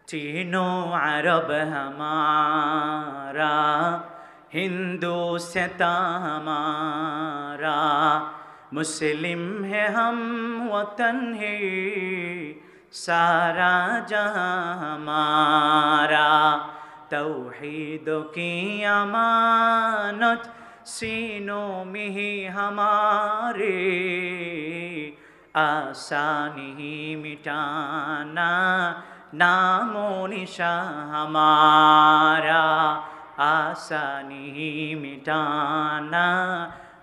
तीनों अरब हमारा, हिंदू सिता हमारा, मुस्लिम है हम वतन है सारा जहां हमारा। तौहीद की अमानत सीनों में ही हमारे, आसानी ही मिटाना नामो निशा हमारा, आसानी ही मिटाना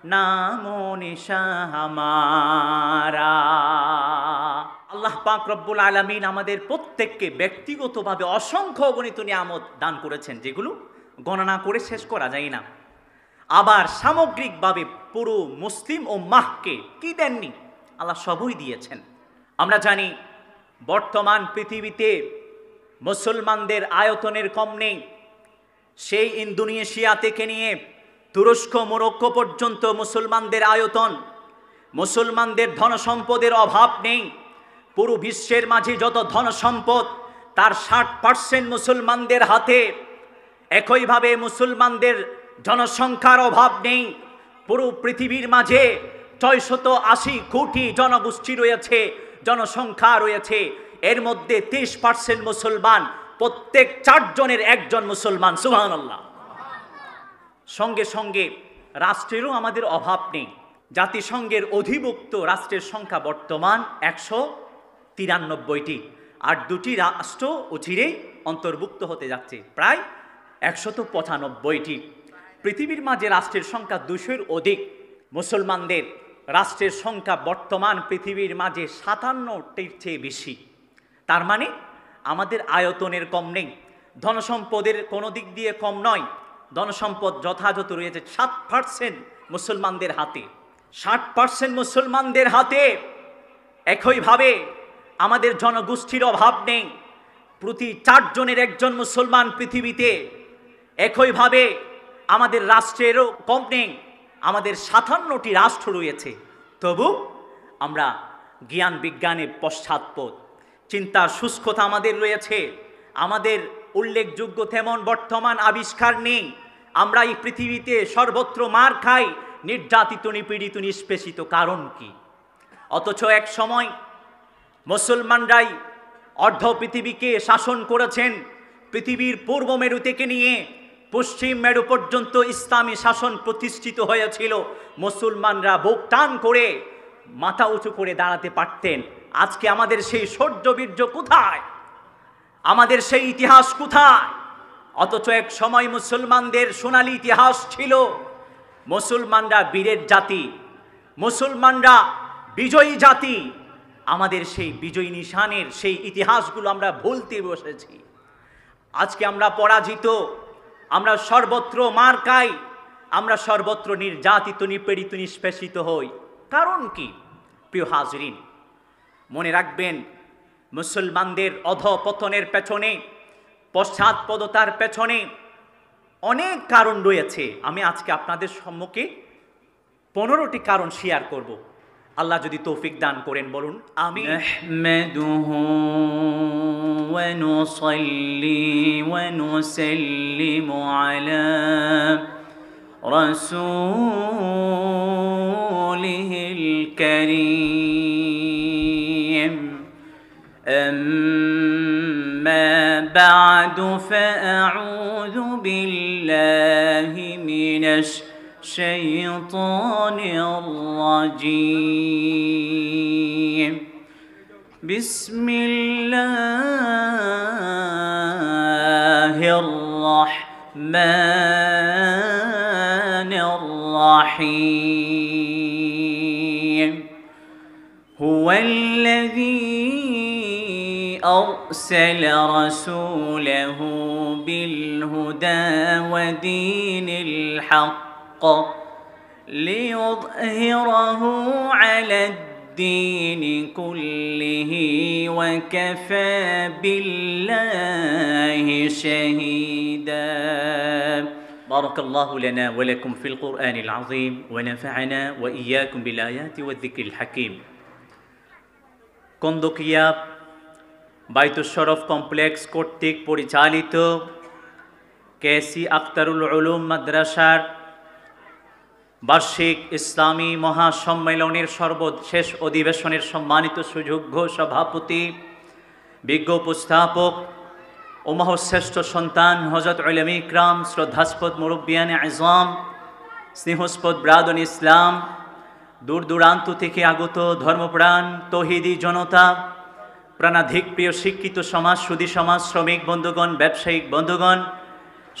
नामो निशा हमारा। আল্লাহ পাক রব্বুল আলামিন আমাদের প্রত্যেককে ব্যক্তিগতভাবে অসংখ্য অগণিত নিয়ামত দান করেছেন, যেগুলো গণনা করে শেষ করা যায় না। আবার সামগ্রিকভাবে পুরো মুসলিম উম্মাহকে কি দেননি, আল্লাহ সবই দিয়েছেন। আমরা জানি বর্তমান পৃথিবীতে মুসলমানদের আয়তনের কম নেই। সেই ইন্দোনেশিয়া থেকে নিয়ে তুরস্ক মরক্কো পর্যন্ত মুসলমানদের আয়তন। মুসলমানদের ধন সম্পদের অভাব নেই। পুরো বিশ্বের মাঝে যত ধন সম্পদ তার 60% মুসলমানদের হাতে। একইভাবে মুসলমানদের জনসংখ্যার অভাব নেই। পুরো পৃথিবীর মাঝে 680 কোটি জনগোষ্ঠী রয়েছে, জনসংখ্যা রয়েছে। এর মধ্যে 30% মুসলমান, প্রত্যেক 4 জনের 1 জন মুসলমান। সুবহানাল্লাহ। সঙ্গে সঙ্গে রাষ্ট্রেরও আমাদের অভাব নেই। জাতিসংঘের অধিভুক্ত রাষ্ট্রের সংখ্যা বর্তমান 193টি, আর 2টি রাষ্ট্র অচিরেই অন্তর্ভুক্ত হতে যাচ্ছে, প্রায় 195টি। পৃথিবীর মাঝে রাষ্ট্রের সংখ্যা 200-এর অধিক। মুসলমানদের রাষ্ট্রের সংখ্যা বর্তমান পৃথিবীর মাঝে 57টির চেয়ে বেশি। তার মানে আমাদের আয়তনের কম নেই, ধনসম্পদের কোনো দিক দিয়ে কম নয়। ধনসম্পদ যথাযথ রয়েছে 60% মুসলমানদের হাতে, 60% মুসলমানদের হাতে। একইভাবে আমাদের জনগোষ্ঠীর অভাব নেই, প্রতি 4 জনের 1 জন মুসলমান পৃথিবীতে। একইভাবে আমাদের রাষ্ট্রেরও কম নেই, আমাদের 57টি রাষ্ট্র রয়েছে। তবু আমরা জ্ঞান বিজ্ঞানে পশ্চাৎপদ, চিন্তার শুষ্কতা আমাদের রয়েছে। আমাদের উল্লেখযোগ্য তেমন বর্তমান আবিষ্কার নেই। আমরা এই পৃথিবীতে সর্বত্র মার খাই, নির্যাতিত, নিপীড়িত, নিষ্পেষিত। কারণ কি? অথচ এক সময় মুসলমানরাই অর্ধ পৃথিবীকে শাসন করেছেন। পৃথিবীর পূর্ব মেরু থেকে নিয়ে পশ্চিম মেরু পর্যন্ত ইসলামী শাসন প্রতিষ্ঠিত হয়েছিল। মুসলমানরা বুক টান করে মাথা উঁচু করে দাঁড়াতে পারতেন। আজকে আমাদের সেই শৌর্যবীর্য কোথায়? আমাদের সেই ইতিহাস কোথায়? অথচ এক সময় মুসলমানদের সোনালী ইতিহাস ছিল। মুসলমানরা বীরের জাতি, মুসলমানরা বিজয়ী জাতি। আমাদের সেই বিজয়ী নিশানের সেই ইতিহাসগুলো আমরা ভুলতে বসেছি। আজকে আমরা পরাজিত, আমরা সর্বত্র মার খাই, আমরা সর্বত্র নির্যাতিত, নিপীড়িত, নিষ্পেষিত হই। কারণ কি? প্রিয় হাজরিন, মনে রাখবেন, মুসলমানদের অধঃপতনের পেছনে, পশ্চাৎপদতার পেছনে অনেক কারণ রয়েছে। আমি আজকে আপনাদের সম্মুখে 15টি কারণ শেয়ার করব। আল্লাহ যদি তৌফিক দান করেন বলুন আমিন। নাহমাদুহু ওয়া নুসাল্লি ওয়া নুসাল্লিমু আলা রাসূলিহিল কারীম। أما بعد فأعوذ بالله من الشيطان الرجيم. بسم الله الرحمن الرحيم. هو الذي أرسل رسوله بالهدى ودين الحق ليظهره على الدين كله وكفى بالله شهيدا. بارك الله لنا ولكم في القرآن العظيم ونفعنا وإياكم بالآيات والذكر الحكيم. কন্দকিয়া বাইতুশ শরফ কমপ্লেক্স কর্তৃক পরিচালিত কেসি আখতারুল উলুম মাদ্রাসার বার্ষিক ইসলামী মহাসম্মেলনের সর্বশেষ অধিবেশনের সম্মানিত সুযোগ্য সভাপতি, বিজ্ঞ উপস্থাপক ও মহশ্রেষ্ঠ সন্তান হযরত উলামা ইকরাম, শ্রদ্ধাস্পদ মুরব্বিয়ানে আযম, স্নেহস্পদ ব্রাদন ইসলাম, দূর দূরান্ত থেকে আগত ধর্মপ্রাণ তৌহিদি জনতা, প্রাণাধিক প্রিয় শিক্ষিত সমাজ, সুধী সমাজ, শ্রমিক বন্ধুগণ, ব্যবসায়িক বন্ধুগণ,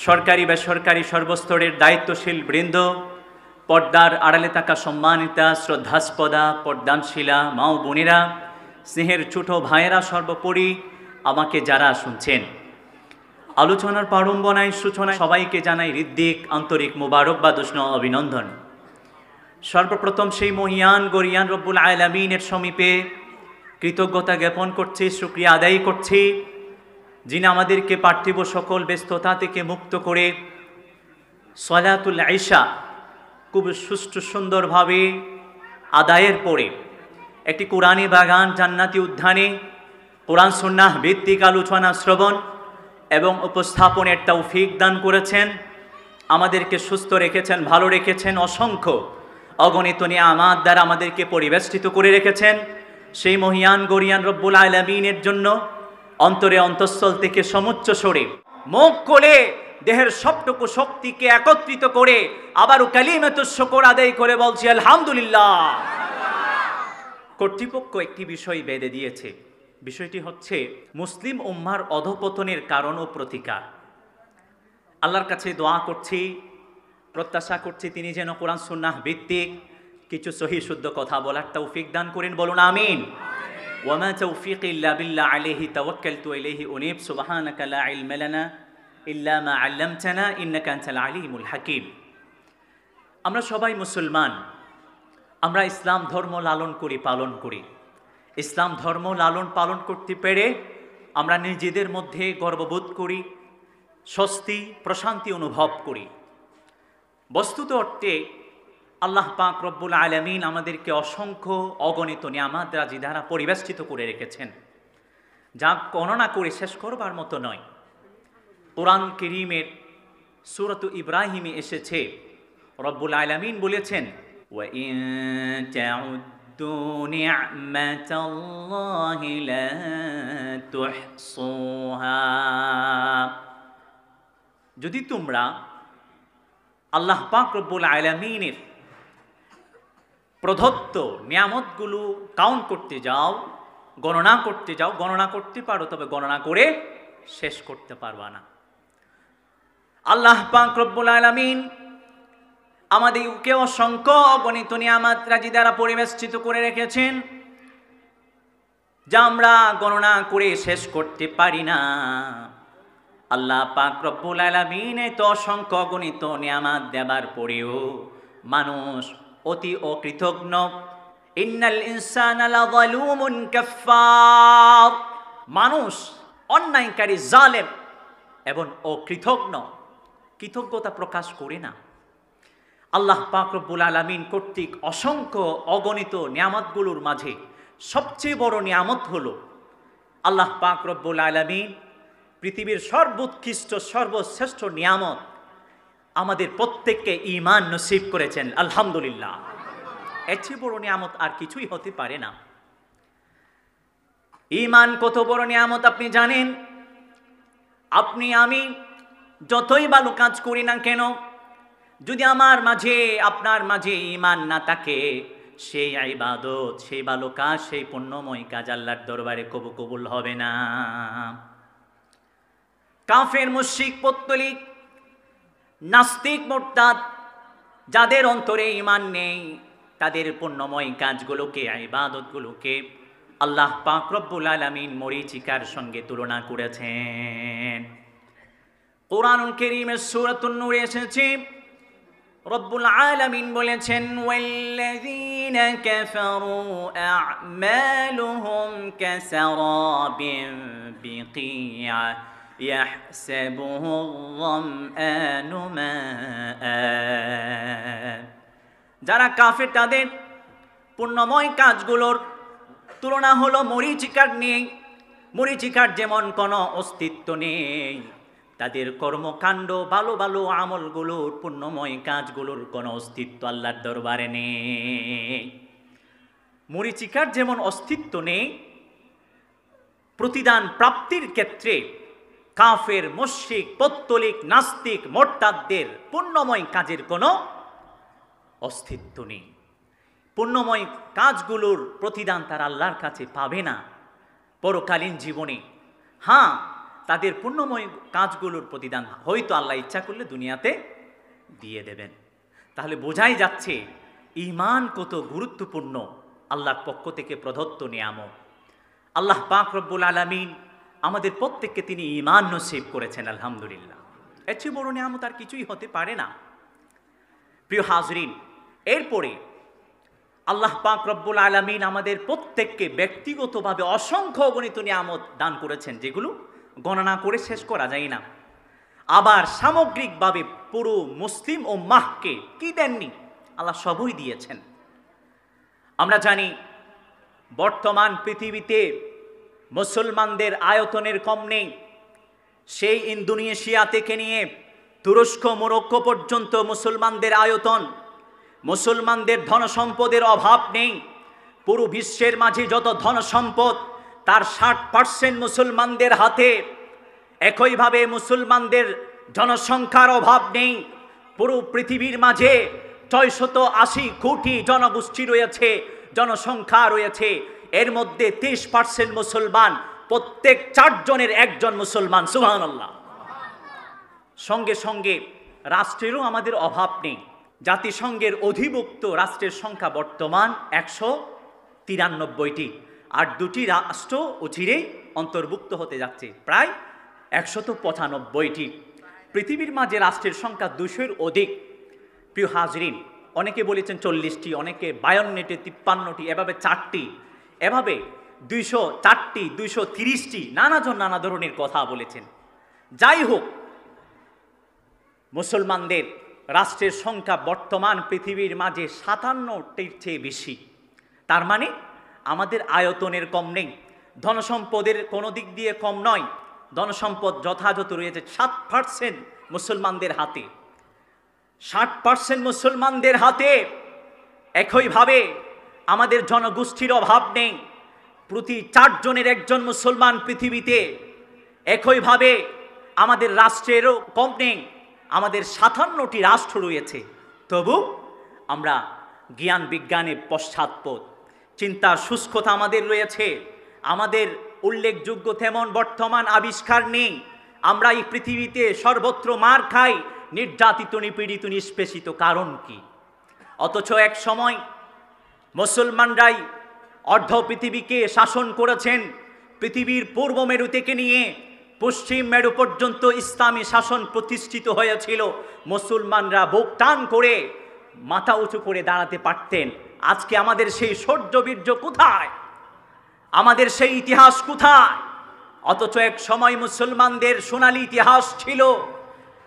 সরকারি বেসরকারি সর্বস্তরের দায়িত্বশীল বৃন্দ, পর্দার আড়ালে থাকা সম্মানিতা শ্রদ্ধাস্পদা পর্দানশীলা মা ও বোনেরা, স্নেহের ছোট ভাইয়েরা, সর্বোপরি আমাকে যারা শুনছেন, আলোচনার প্রারম্ভনায় সূচনায় সবাইকে জানাই হৃদ্দিক আন্তরিক মোবারকবাদ উষ্ণ অভিনন্দন। সর্বপ্রথম সেই মহিয়ান গরিয়ান রব্বুল আলামিনের সমীপে কৃতজ্ঞতা জ্ঞাপন করছি, শুকরিয়া আদায় করছি, যিনি আমাদেরকে পার্থিব সকল ব্যস্ততা থেকে মুক্ত করে সলাতুল ইশা খুব সুষ্ঠু সুন্দরভাবে আদায়ের পরে একটি কোরআনী বাগান জান্নাতি উদ্যানে কোরআন সুন্নাহ ভিত্তিক আলোচনা শ্রবণ এবং উপস্থাপনের তৌফিক দান করেছেন। আমাদেরকে সুস্থ রেখেছেন, ভালো রেখেছেন, অসংখ্য অগণিত নিয়ামত দ্বারা আমাদেরকে পরিবেষ্টিত করে রেখেছেন। সেই মহিয়ান গরিয়ান রব্বুল আলামিনের জন্য অন্তরে অন্তঃস্থল থেকে সমুচ্চ স্বরে মুখ খুলে দেহের সবটুকু শক্তিকে একত্রিত করে আবারও কালিমাতুশ শুকর আদায় করে বলছি আলহামদুলিল্লাহ। কর্তৃপক্ষ একটি বিষয় বেঁধে দিয়েছে, বিষয়টি হচ্ছে মুসলিম উম্মার অধঃপতনের কারণ ও প্রতিকার। আল্লাহর কাছে দোয়া করছি, প্রত্যাশা করছি তিনি যেন কোরআন সুন্নাহ ভিত্তিক কিছু সহি শুদ্ধ কথা বলার তৌফিক দান করেন, বলুন আমিন। ওয়ামা তৌফিকি ইল্লা বিল্লাহ আলাইহি তাওয়াক্কালতু ইলাইহি উনীব সুবহানাকা লা ইলমা লানা ইল্লা মা আল্লামতানা ইন্নাকা আনতাল আলিমুল হাকিম। আমরা সবাই মুসলমান, আমরা ইসলাম ধর্ম লালন করি, পালন করি। ইসলাম ধর্ম লালন পালন করতে পেরে আমরা নিজেদের মধ্যে গর্ববোধ করি, স্বস্তি প্রশান্তি অনুভব করি। বস্তুত অর্থে আল্লাহ পাক রব্বুল আলামিন আমাদেরকে অসংখ্য অগণিত নিয়ামত রাজি দ্বারা পরিবেষ্টিত করে রেখেছেন, যা গণনা করে শেষ করবার মতো নয়। কোরআন কারীমের সূরাত ইব্রাহিমে এসেছে, রব্বুল আলামিন বলেছেন, ওয়া ইন তাউদ্দু নি'মাতাল্লাহি লা তুহসুহা, যদি তোমরা আল্লাহ পাক রব্বুল আলামিনের প্রদত্ত নিয়ামতগুলো কাউন্ট করতে যাও, গণনা করতে যাও, গণনা করতে পারো তবে গণনা করে শেষ করতে পারবা না। আল্লাহ পাক রব্বুল আলামিন আমাদেরকে অসংখ্য অগণিত নিয়ামত রাজি দ্বারা পরিবেষ্টিত করে রেখেছেন, যা আমরা গণনা করে শেষ করতে পারি না। আল্লাহ পাক রব্বুল আলামিন এত অসংখ্য অগণিত নিয়ামত দেবার পরেও মানুষ অতি অকৃতজ্ঞ। ইন্নাল ইনসানা লাযালুমুন কাফফার, মানুষ অন্যায়কারী, জালেম এবং অকৃতজ্ঞ, কৃতজ্ঞতা প্রকাশ করে না। আল্লাহ পাক রব্বুল আলামিন কর্তৃক অসংখ্য অগণিত নিয়ামতগুলোর মাঝে সবচেয়ে বড় নিয়ামত হলো আল্লাহ পাক রব্বুল আলামিন পৃথিবীর সর্বোৎকৃষ্ট সর্বশ্রেষ্ঠ নিয়ামত আমাদের প্রত্যেককে ঈমান নসিব করেছেন, আলহামদুলিল্লাহ। এর চেয়ে বড় নিয়ামত আর কিছুই হতে পারে না। ঈমান কত বড় নিয়ামত আপনি জানেন? আপনি আমি যতই ভালো কাজ করি না কেন, যদি আমার মাঝে আপনার মাঝে ঈমান না থাকে, সেই ইবাদত, সেই ভালো কাজ, সেই পুণ্যময় কাজ আল্লাহর দরবারে কবুল হবে না। কাফের, মুশরিক, পৌত্তলিক, নাস্তিক, মুরতাদ, যাদের অন্তরে ঈমান নেই, তাদের পুণ্যময় কাজগুলোকে, ইবাদতগুলোকে আল্লাহ পাক রব্বুল আলামিন মরীচিকার সঙ্গে তুলনা করেছেন। কোরআনুল কারীমের সূরাতুন নূরে এসেছে, রব্বুল আলামিন বলেছেন, ওয়াল্লাযীনা কাফারু আ'মালুহুম কাসারাবিন বিকিয়া ইয়াহসাবুহু যামআনু মাআ। যারা কাফের তাদের পুণ্যময় কাজগুলোর তুলনা হলো মরীচিকার নিয়ে। মরীচিকার যেমন কোনো অস্তিত্ব নেই, তাদের কর্মকাণ্ড ভালো ভালো আমলগুলোর পুণ্যময় কাজগুলোর কোনো অস্তিত্ব আল্লাহর দরবারে নেই। মরীচিকার যেমন অস্তিত্ব নেই, প্রতিদান প্রাপ্তির ক্ষেত্রে কাফের, মুশরিক, পৌত্তলিক, নাস্তিক, মোরতাদদের পুণ্যময় কাজের কোনো অস্তিত্ব নেই। পুণ্যময় কাজগুলোর প্রতিদান তারা আল্লাহর কাছে পাবে না পরকালীন জীবনে। হ্যাঁ, তাদের পুণ্যময় কাজগুলোর প্রতিদান হয়তো আল্লাহ ইচ্ছা করলে দুনিয়াতে দিয়ে দেবেন। তাহলে বোঝাই যাচ্ছে ঈমান কত গুরুত্বপূর্ণ আল্লাহর পক্ষ থেকে প্রদত্ত নিয়ামত। আল্লাহ পাক রব্বুল আলামিন আমাদের প্রত্যেককে তিনি ঈমান নসিব করেছেন, আলহামদুলিল্লাহ। এর চেয়ে বড় নিয়ামত আর কিছুই হতে পারে না। প্রিয় হাজরিন, এরপরে আল্লাহ পাক রব্বুল আলামিন আমাদের প্রত্যেককে ব্যক্তিগতভাবে অসংখ্য অগণিত নিয়ামত দান করেছেন, যেগুলো গণনা করে শেষ করা যায় না। আবার সামগ্রিকভাবে পুরো মুসলিম উম্মাহকে কি দেননি, আল্লাহ সবই দিয়েছেন। আমরা জানি বর্তমান পৃথিবীতে মুসলমানদের আয়তনের কম নেই। সেই ইন্দোনেশিয়া থেকে নিয়ে তুরস্ক, মরক্কো পর্যন্ত মুসলমানদের আয়তন। মুসলমানদের ধনসম্পদের অভাব নেই। পুরো বিশ্বের মাঝে যত ধনসম্পদ তার 60% মুসলমানদের হাতে। একইভাবে মুসলমানদের জনসংখ্যার অভাব নেই। পুরো পৃথিবীর মাঝে 680 কোটি জনগোষ্ঠী রয়েছে, জনসংখ্যা রয়েছে। এর মধ্যে 30% মুসলমান, প্রত্যেক 4 জনের 1 জন মুসলমান। সুবহানাল্লাহ। সঙ্গে সঙ্গে রাষ্ট্রেরও আমাদের অভাব নেই। জাতিসংঘের অধিভুক্ত রাষ্ট্রের সংখ্যা বর্তমান 193টি, আর 2টি রাষ্ট্র অচিরেই অন্তর্ভুক্ত হতে যাচ্ছে, প্রায় 195টি। পৃথিবীর মাঝে রাষ্ট্রের সংখ্যা 200-এর অধিক। প্রিয় হাজরিন, অনেকে বলেছেন 40টি, অনেকে 52টি, 53টি, এভাবে 4টি, এভাবে 204টি, 230টি, নানাজন নানা ধরনের কথা বলেছেন। যাই হোক, মুসলমানদের রাষ্ট্রের সংখ্যা বর্তমান পৃথিবীর মাঝে 57টির চেয়ে বেশি। তার মানে আমাদের আয়তনের কম নেই, ধনসম্পদের কোনো দিক দিয়ে কম নয়। ধনসম্পদ যথাযথ রয়েছে 60% মুসলমানদের হাতে, 60% মুসলমানদের হাতে। একইভাবে আমাদের জনগোষ্ঠীর অভাব নেই, প্রতি 4 জনের 1 জন মুসলমান পৃথিবীতে। একইভাবে আমাদের রাষ্ট্রেরও কম নেই, আমাদের 57টি রাষ্ট্র রয়েছে। তবু আমরা জ্ঞান বিজ্ঞানে পশ্চাৎপদ, চিন্তার শুষ্কতা আমাদের রয়েছে। আমাদের উল্লেখযোগ্য তেমন বর্তমান আবিষ্কার নেই। আমরা এই পৃথিবীতে সর্বত্র মার খাই, নির্যাতিত, নিপীড়িত, নিষ্পেষিত। কারণ কি? অথচ এক সময় মুসলমানরাই অর্ধ পৃথিবীকে শাসন করেছেন। পৃথিবীর পূর্ব মেরু থেকে নিয়ে পশ্চিম মেরু পর্যন্ত ইসলামী শাসন প্রতিষ্ঠিত হয়েছিল। মুসলমানরা বুক টান করে মাথা উঁচু করে দাঁড়াতে পারতেন। আজকে আমাদের সেই শৌর্যবীর্য কোথায়? আমাদের সেই ইতিহাস কোথায়? অথচ এক সময় মুসলমানদের সোনালী ইতিহাস ছিল।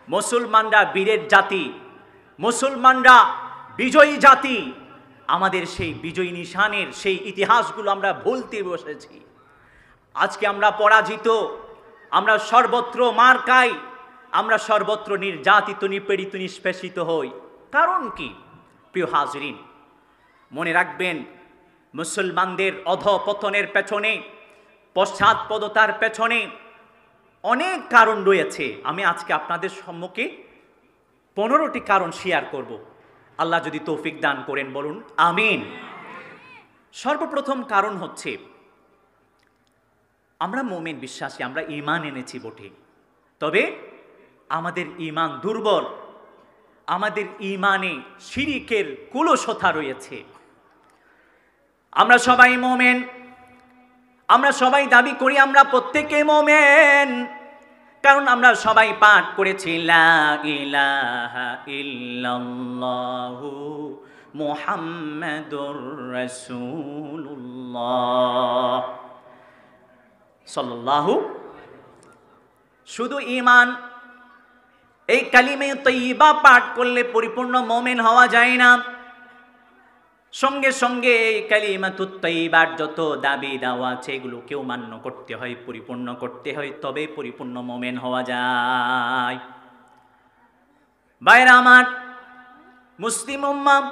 মুসলমানরা বীরের জাতি, মুসলমানরা বিজয়ী জাতি। আমাদের সেই বিজয়ী নিশানের সেই ইতিহাসগুলো আমরা ভুলতে বসেছি। আজকে আমরা পরাজিত, আমরা সর্বত্র মার খাই, আমরা সর্বত্র নির্যাতিত, নিপীড়িত, নিষ্পেষিত হই। কারণ কি? প্রিয় হাজরিন, মনে রাখবেন, মুসলমানদের অধঃপতনের পেছনে, পশ্চাৎপদতার পেছনে অনেক কারণ রয়েছে। আমি আজকে আপনাদের সম্মুখে 15টি কারণ শেয়ার করব। আল্লাহ যদি তৌফিক দান করেন বলুন আমিন। সর্বপ্রথম কারণ হচ্ছে, আমরা মুমিন বিশ্বাসী, আমরা ঈমান এনেছি বটে, তবে আমাদের ঈমান দুর্বল। আমাদের ঈমানে শিরিকের কুলসতা রয়েছে। আমরা সবাই মুমিন, আমরা সবাই দাবি করি আমরা প্রত্যেকে মুমিন, কারণ আমরা সবাই পাঠ করেছি লা ইলাহা ইল্লাল্লাহু মুহাম্মাদুর রাসূলুল্লাহ সাল্লাল্লাহু। শুধু ঈমান, এই কালিমে তয়্যিবা পাঠ করলে পরিপূর্ণ মুমিন হওয়া যায় না। সঙ্গে সঙ্গে এই কালিমাতুত তাইয়্যিবার যত দাবি দাওয়া আছে এগুলোকেও মান্য করতে হয়, পরিপূর্ণ করতে হয়, তবে পরিপূর্ণ মুমিন হওয়া যায়। ভাইরা আমার, মুসলিম উম্মাহ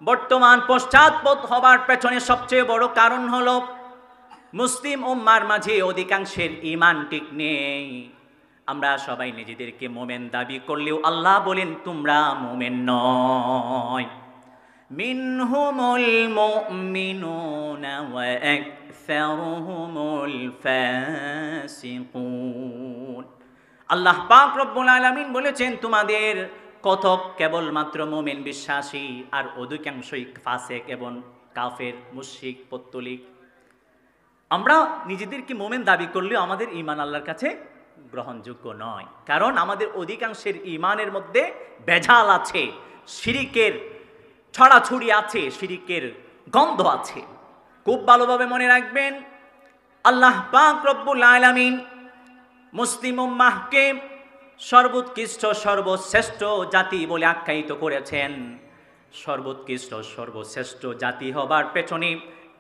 বর্তমান পশ্চাৎপদ হবার পেছনে সবচেয়ে বড় কারণ হলো মুসলিম উম্মার মাঝে অধিকাংশের ঈমান ঠিক নেই। আমরা সবাই নিজেদেরকে মুমিন দাবি করলেও আল্লাহ বলেন তোমরা মুমিন নয়। মিনহুমুল মুমিনুনা ওয়া আকসারুহুমুল ফাসিকুন। আল্লাহ পাক রব্বুল আলামিন বলেছেন তোমাদের কতক কেবলমাত্র মুমিন বিশ্বাসী আর অধিকাংশই ফাসিক এবং কাফের, মুশরিক, পত্তলিক। আমরা নিজেদেরকে মুমিন দাবি করলেও আমাদের ঈমান আল্লাহর কাছে গ্রহণযোগ্য নয়, কারণ আমাদের অধিকাংশের ঈমানের মধ্যে ভেজাল আছে, শিরিকের ছড়াছড়ি আছে, শিরিকের গন্ধ আছে। খুব ভালোভাবে মনে রাখবেন, আল্লাহ পাক রব্বুল আলামিন মুসলিম উম্মাহকে সর্বোৎকৃষ্ট সর্বশ্রেষ্ঠ জাতি বলে আখ্যায়িত করেছেন। সর্বোৎকৃষ্ট সর্বশ্রেষ্ঠ জাতি হবার পেছনে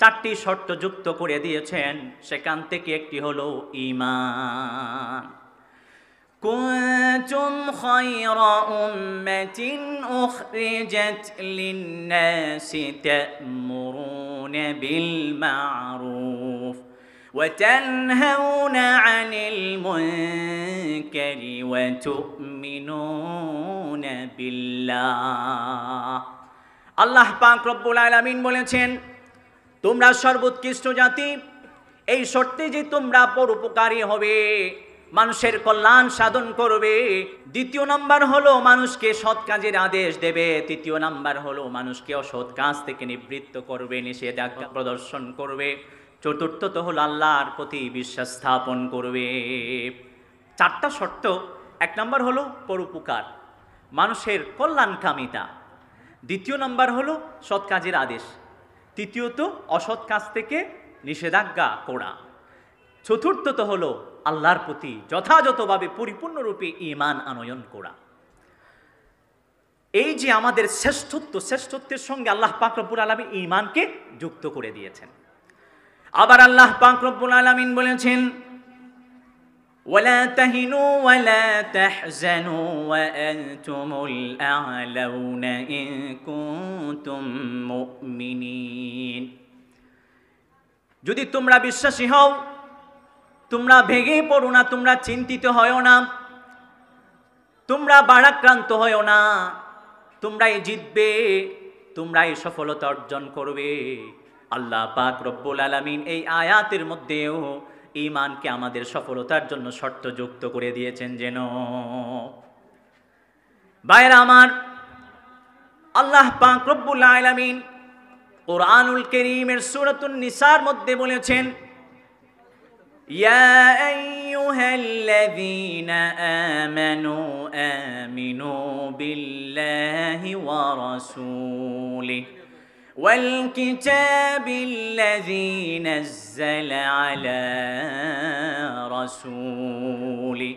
4টি শর্ত যুক্ত করে দিয়েছেন, সেখান থেকে একটি হলো ঈমান। কুনতুম খায়রা উম্মাতিন উখরিজাত লিন-নাসি তা'মুরুনা বিল মা'রুফ ওয়া তানহাউনা 'আনিল মুনকারি ওয়া তু'মিনুনা বিল্লাহ। আল্লাহ পাক রব্বুল আলামিন বলেছেন তোমরা সর্বোৎকৃষ্ট জাতি, এই শর্তে যে তোমরা পরোপকারী হবে, মানুষের কল্যাণ সাধন করবে। দ্বিতীয় নাম্বার হলো মানুষকে সৎ কাজের আদেশ দেবে। তৃতীয় নাম্বার হলো মানুষকে অসৎ কাজ থেকে নিবৃত্ত করবে, নিষেধাজ্ঞা প্রদর্শন করবে। চতুর্থত হলো আল্লাহর প্রতি বিশ্বাস স্থাপন করবে। 4টা শর্ত। 1 নাম্বার হলো পরোপকার, মানুষের কল্যাণকামিতা। দ্বিতীয় নাম্বার হলো সৎ কাজের আদেশ। তৃতীয়ত অসৎ কাজ থেকে নিষেধাজ্ঞা করা। চতুর্থত হলো আল্লাহর প্রতি যথাযথভাবে পরিপূর্ণরূপে ঈমান আনয়ন করা। এই যে আমাদের শ্রেষ্ঠত্ব, শ্রেষ্ঠত্বের সঙ্গে আল্লাহ পাক রব্বুল আলামিন ঈমানকে যুক্ত করে দিয়েছেন। আবার আল্লাহ পাক রব্বুল আলামিন বলেছেন ওয়ালা তাহিনু ওয়ালা তাহজানু ওয়া আনতুমুল আ'লাউনা ইন কুনতুম মুমিনিন। যদি তোমরা বিশ্বাসী হও, তোমরা ভেঙে পড়ো না, তোমরা চিন্তিত হয়ো না, তোমরা ভারাক্রান্ত হয়ো না, তোমরাই জিতবে, তোমরাই সফলতা অর্জন করবে। আল্লাহ পাক রব্বুল আলামিন এই আয়াতের মধ্যেও ঈমানকে আমাদের সফলতার জন্য শর্ত যুক্ত করে দিয়েছেন। যেন ভাইরা আমার, আল্লাহ পাক রব্বুল আলামিন কুরআনুল কারীমের সূরাতুন নিসার মধ্যে বলেছেন ইয়া আইয়ুহাল্লাযীনা আমানু আমিনু বিল্লাহি ওয়া রাসূলিহি ওয়াল কিতাবিল্লাযী নাযালা আলা রাসূলিহি।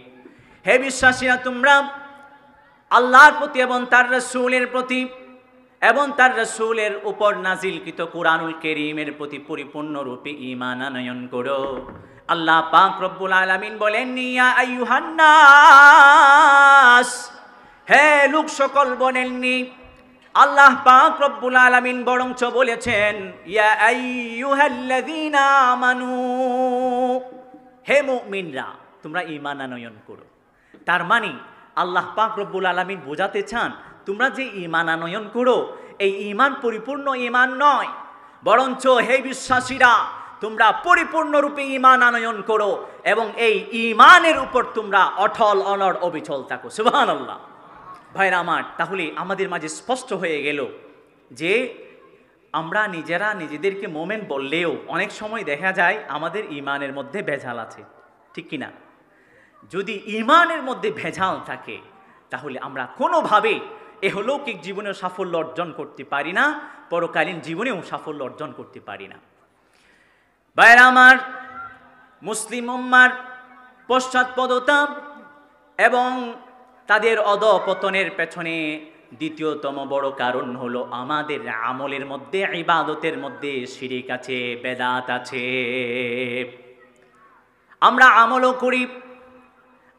হে বিশ্বাসীরা, তোমরা আল্লাহর প্রতি এবং তার রাসূলের প্রতি এবং তার রাসূলের উপর নাজিলকৃত কুরআনুল কারীমের প্রতি পরিপূর্ণরূপে ঈমান আনয়ন করো। আল্লাহ পাক রব্বুল আলামিন বলেন ইয়া আইয়ুহান নাস, হে লোক সকল বলেননি। আল্লাহ পাক রব্বুল আলামিন বরঞ্চ বলেছেন ইয়া আইয়ুহাল্লাযীনা আমানু, হে মুমিনরা তোমরা ঈমান আনয়ন করো। তার মানে আল্লাহ পাক রব্বুল আলামিন বোঝাতে চান তোমরা যে ঈমান আনয়ন করো, এই ঈমান পরিপূর্ণ ঈমান নয়, বরঞ্চ হে বিশ্বাসীরা তোমরা পরিপূর্ণরূপে ঈমান আনয়ন করো এবং এই ঈমানের উপর তোমরা অটল অনড় অবিচল থাকো। সুবহানাল্লাহ। ভাইরা আমার, তাহলে আমাদের মাঝে স্পষ্ট হয়ে গেল যে আমরা নিজেরা নিজেদেরকে মুমিন বললেও অনেক সময় দেখা যায় আমাদের ঈমানের মধ্যে ভেজাল আছে, ঠিক কিনা? যদি ঈমানের মধ্যে ভেজাল থাকে তাহলে আমরা কোনোভাবে ইহলৌকিক জীবনেও সাফল্য অর্জন করতে পারি না, পরকালীন জীবনেও সাফল্য অর্জন করতে পারি না। ভাইরা আমার, মুসলিম উম্মার পশ্চাৎপদতা এবং তাদের অধঃপতনের পেছনে দ্বিতীয়তম বড় কারণ হলো আমাদের আমলের মধ্যে, ইবাদতের মধ্যে শিরিক আছে, বেদাত আছে। আমরা আমলও করি,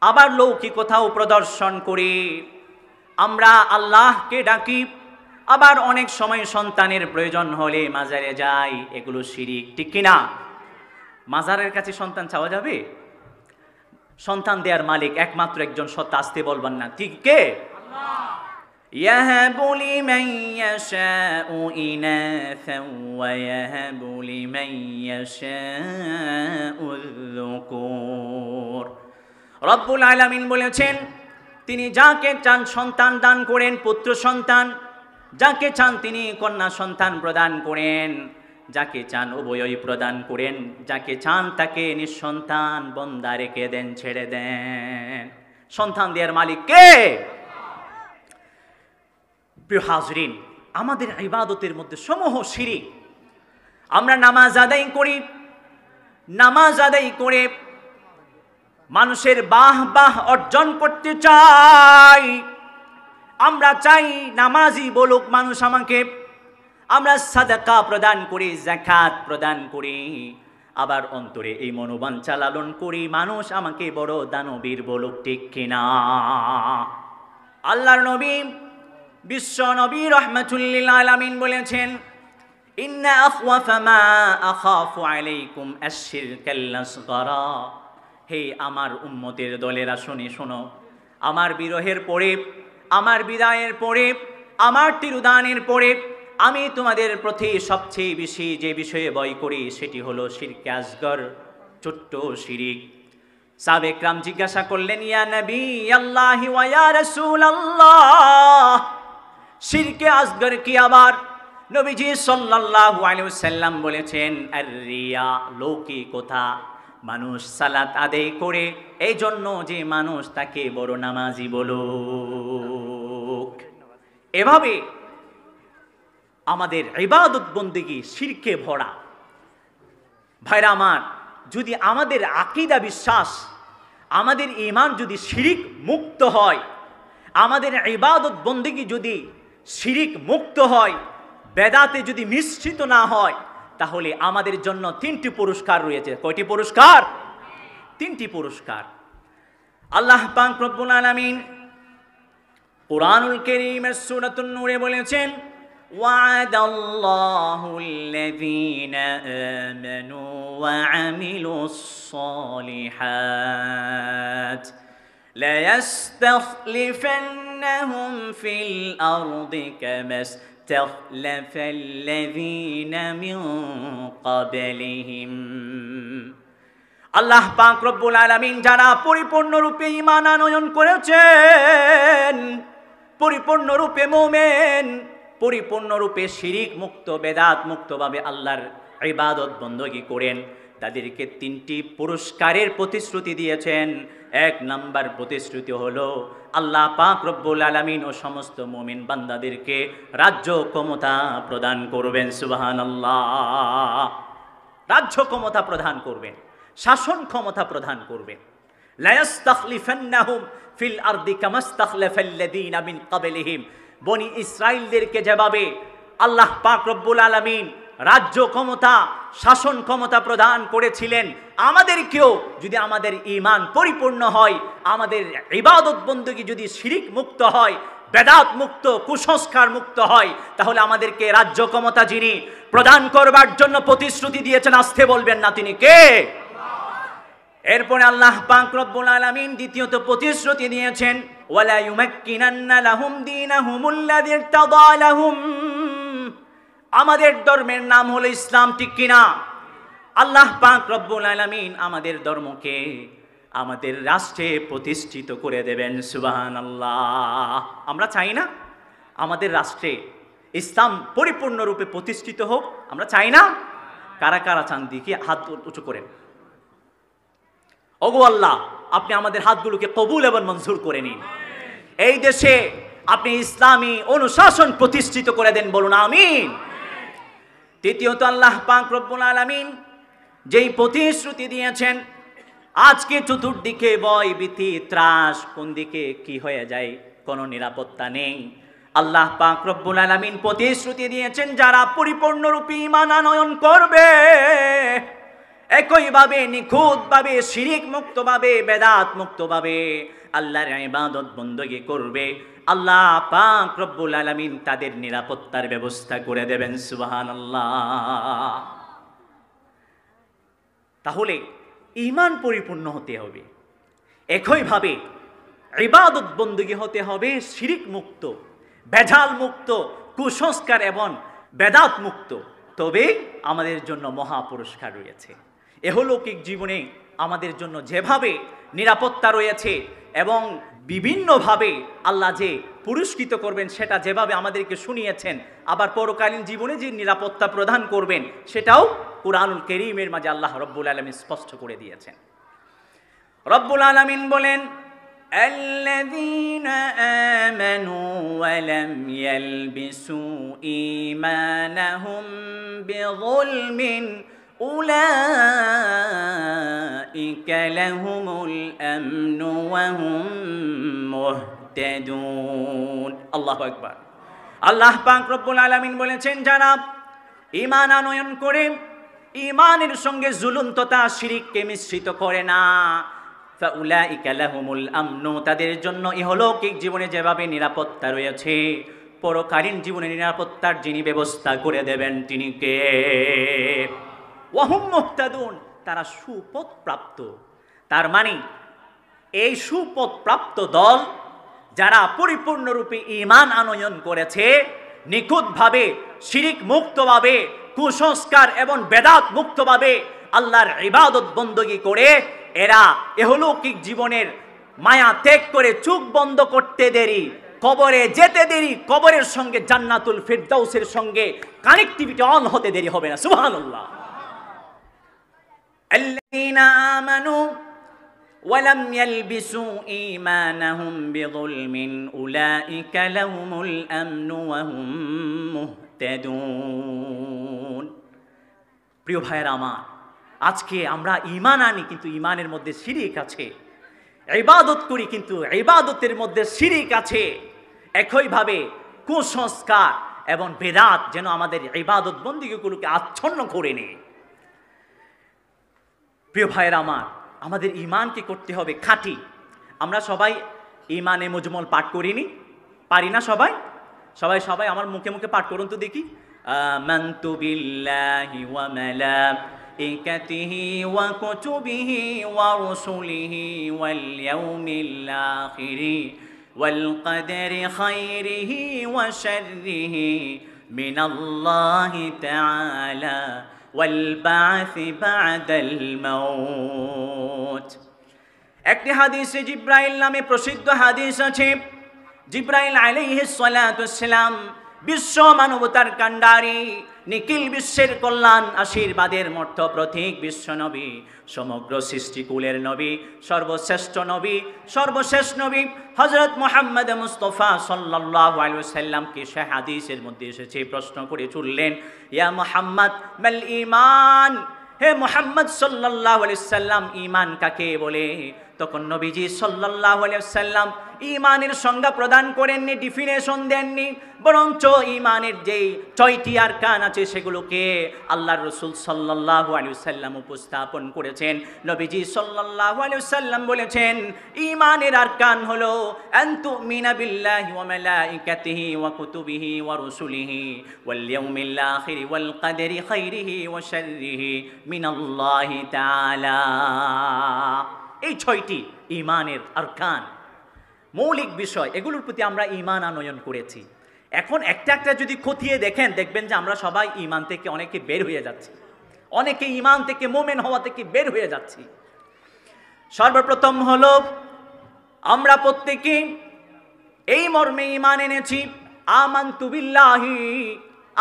আবার লৌকিকতাও প্রদর্শন করি। আমরা আল্লাহকে ডাকি, আবার অনেক সময় সন্তানের প্রয়োজন হলে মাজারে যাই। এগুলো শিরিক, ঠিক কিনা? মাজারের কাছে সন্তান চাওয়া যাবে? সন্তান দেয়ার মালিক একমাত্র একজন সত্তা, আসতে বলবেন না, ঠিক কে? يهب لمن يشاء إناثا ويهب لمن يشاء الذكور। রব্বুল আলামিন বলেছেন, তিনি যাকে চান সন্তান দান করেন, পুত্র সন্তান, যাকে চান তিনি কন্যা সন্তান প্রদান করেন, যাকে চান উভয়ই প্রদান করেন, যাকে চান তাকে নিঃসন্তান বন্দা রেখে দেন, ছেড়ে দেন। সন্তান দেয়ার মালিক কে? প্রিয় হাজরিন, আমাদের ইবাদতের মধ্যে সমূহ শিরিক। আমরা নামাজ আদায় করি, নামাজ আদায় করে মানুষের বাহবাহ অর্জন করতে চাই। আমরা চাই নামাজি বলুক মানুষ আমাকে। আমরা সাদাকা প্রদান করি, যাকাত প্রদান করি, আবার অন্তরে এই মনোবাঞ্ছা লালন করি মানুষ আমাকে বড় দানবীর বলুক, ঠিক কিনা? আল্লাহর নবী, বিশ্ব নবী রাহমাতুল লিল আলামিন বলেছেন, ইন্না আখওয়াফা মা আখাফু আলাইকুম আশ-শিরকাল আসগরা। হে আমার উম্মতের দলেরা, শুনে শোনো, আমার বিরহের পরে, আমার বিদায়ের পরে, আমার তিরুদানের পরে আমি তোমাদের প্রতি সবচেয়ে বেশি যে বিষয়ে ভয় করি সেটি হলো শিরকে আসগর, ছোট্ট শিরিক। সাহাবে کرام জিজ্ঞাসা করলেন, ইয়া নবী আল্লাহি ওয়া ইয়া রাসূলুল্লাহ, শিরকে আসগর কি আবার? নবীজি সাল্লাল্লাহু আলাইহি ওয়াসাল্লাম বলেছেন, আর রিয়া, লৌকিকতা। মানুষ সালাত আদায় করে এই জন্য যে মানুষ তাকে বড় নামাজি বলুক। এভাবে আমাদের ইবাদত বন্দেগী শিরকে ভরা। ভাইরা আমার, যদি আমাদের আকীদা বিশ্বাস, আমাদের ঈমান যদি শিরিক মুক্ত হয়, আমাদের ইবাদত বন্দেগী যদি শিরিক মুক্ত হয়, বেদাতে যদি মিশ্রিত না হয়, তাহলে আমাদের জন্য তিনটি পুরস্কার রয়েছে। কয়টি পুরস্কার? তিনটি পুরস্কার। আল্লাহ পাক রব্বুল আলামিন কুরআনুল কারীমের সূরাতুন নূরে বলেছেন, ওয়া'দাল্লাহুল্লাযীনা আমানু ওয়া আমিলুস সালিহাত লা ইস্তাখলিফান্নাহুম ফিল আরদি কামা استخلف الذين من قبلهم। আল্লাহ পাক রব্বুল আলামিন যারা পরিপূর্ণরূপে ঈমান আনয়ন করেছেন, পরিপূর্ণরূপে মুমিন, পরিপূর্ণরূপে শিরিক মুক্ত, বেদাত মুক্তভাবে আল্লাহর ইবাদত বندگی করেন, তাদেরকে তিনটি পুরস্কারের প্রতিশ্রুতি দিয়েছেন। এক নাম্বার প্রতিশ্রুতি হলো আল্লাহ পাক রব্বুল আলামিন ও সমস্ত মুমিন বান্দাদেরকে রাজ্য ক্ষমতা প্রদান করবেন। সুবহানাল্লাহ। রাজ্য ক্ষমতা প্রদান করবেন, শাসন ক্ষমতা প্রদান করবেন। লা ইস্তাখলিফান্নাহুম ফিল আরদি কামা ইস্তাখলাফাল্লাযীনা মিন ক্বাবলিহিম। বনি ইসরাইলদেরকে যেভাবে আল্লাহ পাক রব্বুল আলামিন রাজ্য ক্ষমতা, শাসন ক্ষমতা প্রদান করেছিলেন, আমাদেরকেও যদি আমাদের ঈমান পরিপূর্ণ হয়, আমাদের ইবাদত বندگی যদি শিরিক মুক্ত হয়, বেদাত মুক্ত, কুসংস্কার মুক্ত হয়, তাহলে আমাদেরকে রাজ্য ক্ষমতা যিনি প্রদান করবার জন্য প্রতিশ্রুতি দিয়েছেন, আসতে বলবেন না, তিনি কে? এরপরে আল্লাহ পাক রব্বুল আলামিন দ্বিতীয়ত প্রতিশ্রুতি দিয়েছেন, ওয়ালা ইউমাক্কিনান্না লাহুম দীনাহুমুল্লাযী ইরতাদা লাহুম। আমাদের ধর্মের নাম হলো ইসলাম, ঠিক কিনা? আল্লাহ পাক রব্বুল আলামিন আমাদের ধর্মকে আমাদের রাষ্ট্রে প্রতিষ্ঠিত করে দেবেন। সুবহানাল্লাহ। আমরা চাই না আমাদের রাষ্ট্রে ইসলাম পরিপূর্ণরূপে প্রতিষ্ঠিত হোক? আমরা চাই না? কারা কারা চান দিকে হাত উঁচু করেন। ওগো আল্লাহ, আপনি আমাদের হাতগুলোকে কবুল এবং মঞ্জুর করে নিন। এই দেশে আপনি ইসলামী অনুশাসন প্রতিষ্ঠিত করে দেন, বলুন আমিন। তৃতীয়ত আল্লাহ পাক রব্বুল আলামিন যেই প্রতিশ্রুতি দিয়েছেন, আজকে চতুর্দিকে ভয় ভীতি ত্রাস, কোন দিকে কি হয়ে যায় কোনো নিরাপত্তা নেই। আল্লাহ পাক রব্বুল আলামিন প্রতিশ্রুতি দিয়েছেন, যারা পরিপূর্ণরূপে ঈমান আনয়ন করবে, একইভাবে নিখুঁতভাবে শিরিক মুক্তভাবে বেদাত মুক্তভাবে আল্লাহর ইবাদত বندگی করবে, আল্লাহ পাক রব্বুল আলামিন তাদের নিরাপত্তার ব্যবস্থা করে দেবেন। সুবহানাল্লাহ। তাহলে ঈমান পরিপূর্ণ হতে হবে, একইভাবে ইবাদত বندگی হতে হবে শিরিক মুক্ত, বেজাল মুক্ত, কুসংস্কার এবং বেদাত মুক্ত। তবে আমাদের জন্য মহা পুরস্কার রয়েছে। ইহলৌকিক জীবনে আমাদের জন্য যেভাবে নিরাপত্তা রয়েছে এবং বিভিন্নভাবে আল্লাহ যে পুরস্কৃত করবেন সেটা যেভাবে আমাদেরকে শুনিয়েছেন, আবার পরকালীন জীবনে যে নিরাপত্তা প্রদান করবেন সেটাও কুরআনুল কারীমের মাঝে আল্লাহ রব্বুল আলামিন স্পষ্ট করে দিয়েছেন। রব্বুল আলামিন বলেন, الذين آمنوا ولم يلبسوا إيمانهم بظلم أولئك لهم الأمن وهم মুহতাদুন। আল্লাহু আকবার। আল্লাহ পাক রব্বুল আলামিন বলেছেন, যারা ঈমান আনয়ন করে ঈমানের সঙ্গে জুলুমততা শিরিককে মিশ্রিত করে না, ফাউলাইকা লাহুমুল আমনু, তাদের জন্য ইহলৌকিক জীবনে যেভাবে নিরাপত্তা রয়েছে, পরকালীন জীবনে নিরাপত্তার যিনি ব্যবস্থা করে দেবেন তিনি কে? ওয়াহুম মুহতাদুন, তারা সুপথ প্রাপ্ত। তার মানে এই সুপথ প্রাপ্ত দল যারা পরিপূর্ণরূপে ঈমান আনয়ন করেছে, নিখুঁতভাবে শিরিক মুক্তভাবে, কুসংস্কার এবং বেদাত মুক্তভাবে আল্লাহর ইবাদত বندگی করে, এরা ইহলৌকিক জীবনের মায়া ত্যাগ করে চোখ বন্ধ করতে দেরি, কবরে যেতে দেরি, কবরের সঙ্গে জান্নাতুল ফিরদাউসের সঙ্গে কানেক্টিভিটি অন হতে দেরি হবে না। সুবহানাল্লাহ। আল্লাযীনা আমানু ওয়া লাম ইয়ালবিসু ঈমানাহুম বিযুলমিন উলাইকা লাহুমুল আমনু ওয়া হুম মুহতাদুন। প্রিয় ভাইয়েরা আমার, আজকে আমরা ঈমান আনি কিন্তু ঈমানের মধ্যে শিরিক আছে, ইবাদত করি কিন্তু ইবাদতের মধ্যে শিরিক আছে, একইভাবে কুসংস্কার এবং বেদাত যেন আমাদের ইবাদত বندگیগুলোকে আচ্ছন্ন করে নেয়। প্রিয় ভাইয়েরা আমার, আমাদের ঈমানকে করতে হবে খাঁটি। আমরা সবাই ঈমানে মুজমল পাঠ করিনি, পারি না সবাই? সবাই সবাই আমার মুখে মুখে পাঠ করুন তো দেখি। আমানতু বিল্লাহি ওয়া মালাইকাতিহি ওয়া কুতুবিহি ওয়া রুসুলিহি ওয়াল ইয়াউমিল আখিরি ওয়াল কদরি খাইরিহি ওয়া শাররিহি মিনাল্লাহি তাআলা ওয়াল বা'থি বা'দাল মাউত। একটি হাদিসে জিব্রাইল নামে প্রসিদ্ধ হাদিস আছে। জিব্রাইল আলাইহিস সালাতু ওয়াসসালাম বিশ্ব মানবতার কাণ্ডারি, নিখিল বিশ্বের কল্যাণ আশীর্বাদের মর্ত প্রতীক বিশ্ব নবী, সমগ্র সৃষ্টিকুলের নবী, সর্বশ্রেষ্ঠ নবী, সর্বশেষ নবী হযরত মুহাম্মদ মুস্তাফা সাল্লাল্লাহু আলাইহি ওয়াসাল্লামকে সে হাদিসের মধ্যে এসেছে প্রশ্ন করে চললেন, ইয়া মুহাম্মদ মাল ঈমান, হে মুহাম্মদ সাল্লাল্লাহু আলাইহি ওয়াসাল্লাম ঈমান কাকে বলে? তখন নবীজি সাল্লাল্লাহু আলাইহি ওয়াসাল্লাম ঈমানের সংজ্ঞা প্রদান করেননি, ডেফিনেশন দেননি, বরঞ্চ ঈমানের যেই 6টি আরকান আছে সেগুলোকে আল্লাহর রাসূল সাল্লাল্লাহু আলাইহি ওয়াসাল্লাম উপস্থাপন করেছেন। নবীজি সাল্লাল্লাহু আলাইহি ওয়াসাল্লাম বলেছেন, ঈমানের আরকান হলো আনতুমিনা বিল্লাহি ওয়া মালাইকাতিহি ওয়া কুতুবিহি ওয়া রুসুলিহি ওয়াল ইয়াউমিল আখিরি ওয়াল কদরি খাইরিহি ওয়া শাররিহি মিনাল্লাহি তাআলা। এই 6টি ঈমানের আরকান, মৌলিক বিষয়, এগুলোর প্রতি আমরা ঈমান আনয়ন করেছি। এখন একটা একটা যদি খতিয়ে দেখেন, দেখবেন যে আমরা সবাই ঈমান থেকে অনেকে বের হয়ে যাচ্ছি, অনেকে ঈমান থেকে মুমিন হওয়া থেকে বের হয়ে যাচ্ছি। সর্বপ্রথম হলো আমরা প্রত্যেকে এই মর্মে ঈমান এনেছি, আমানতু বিল্লাহি,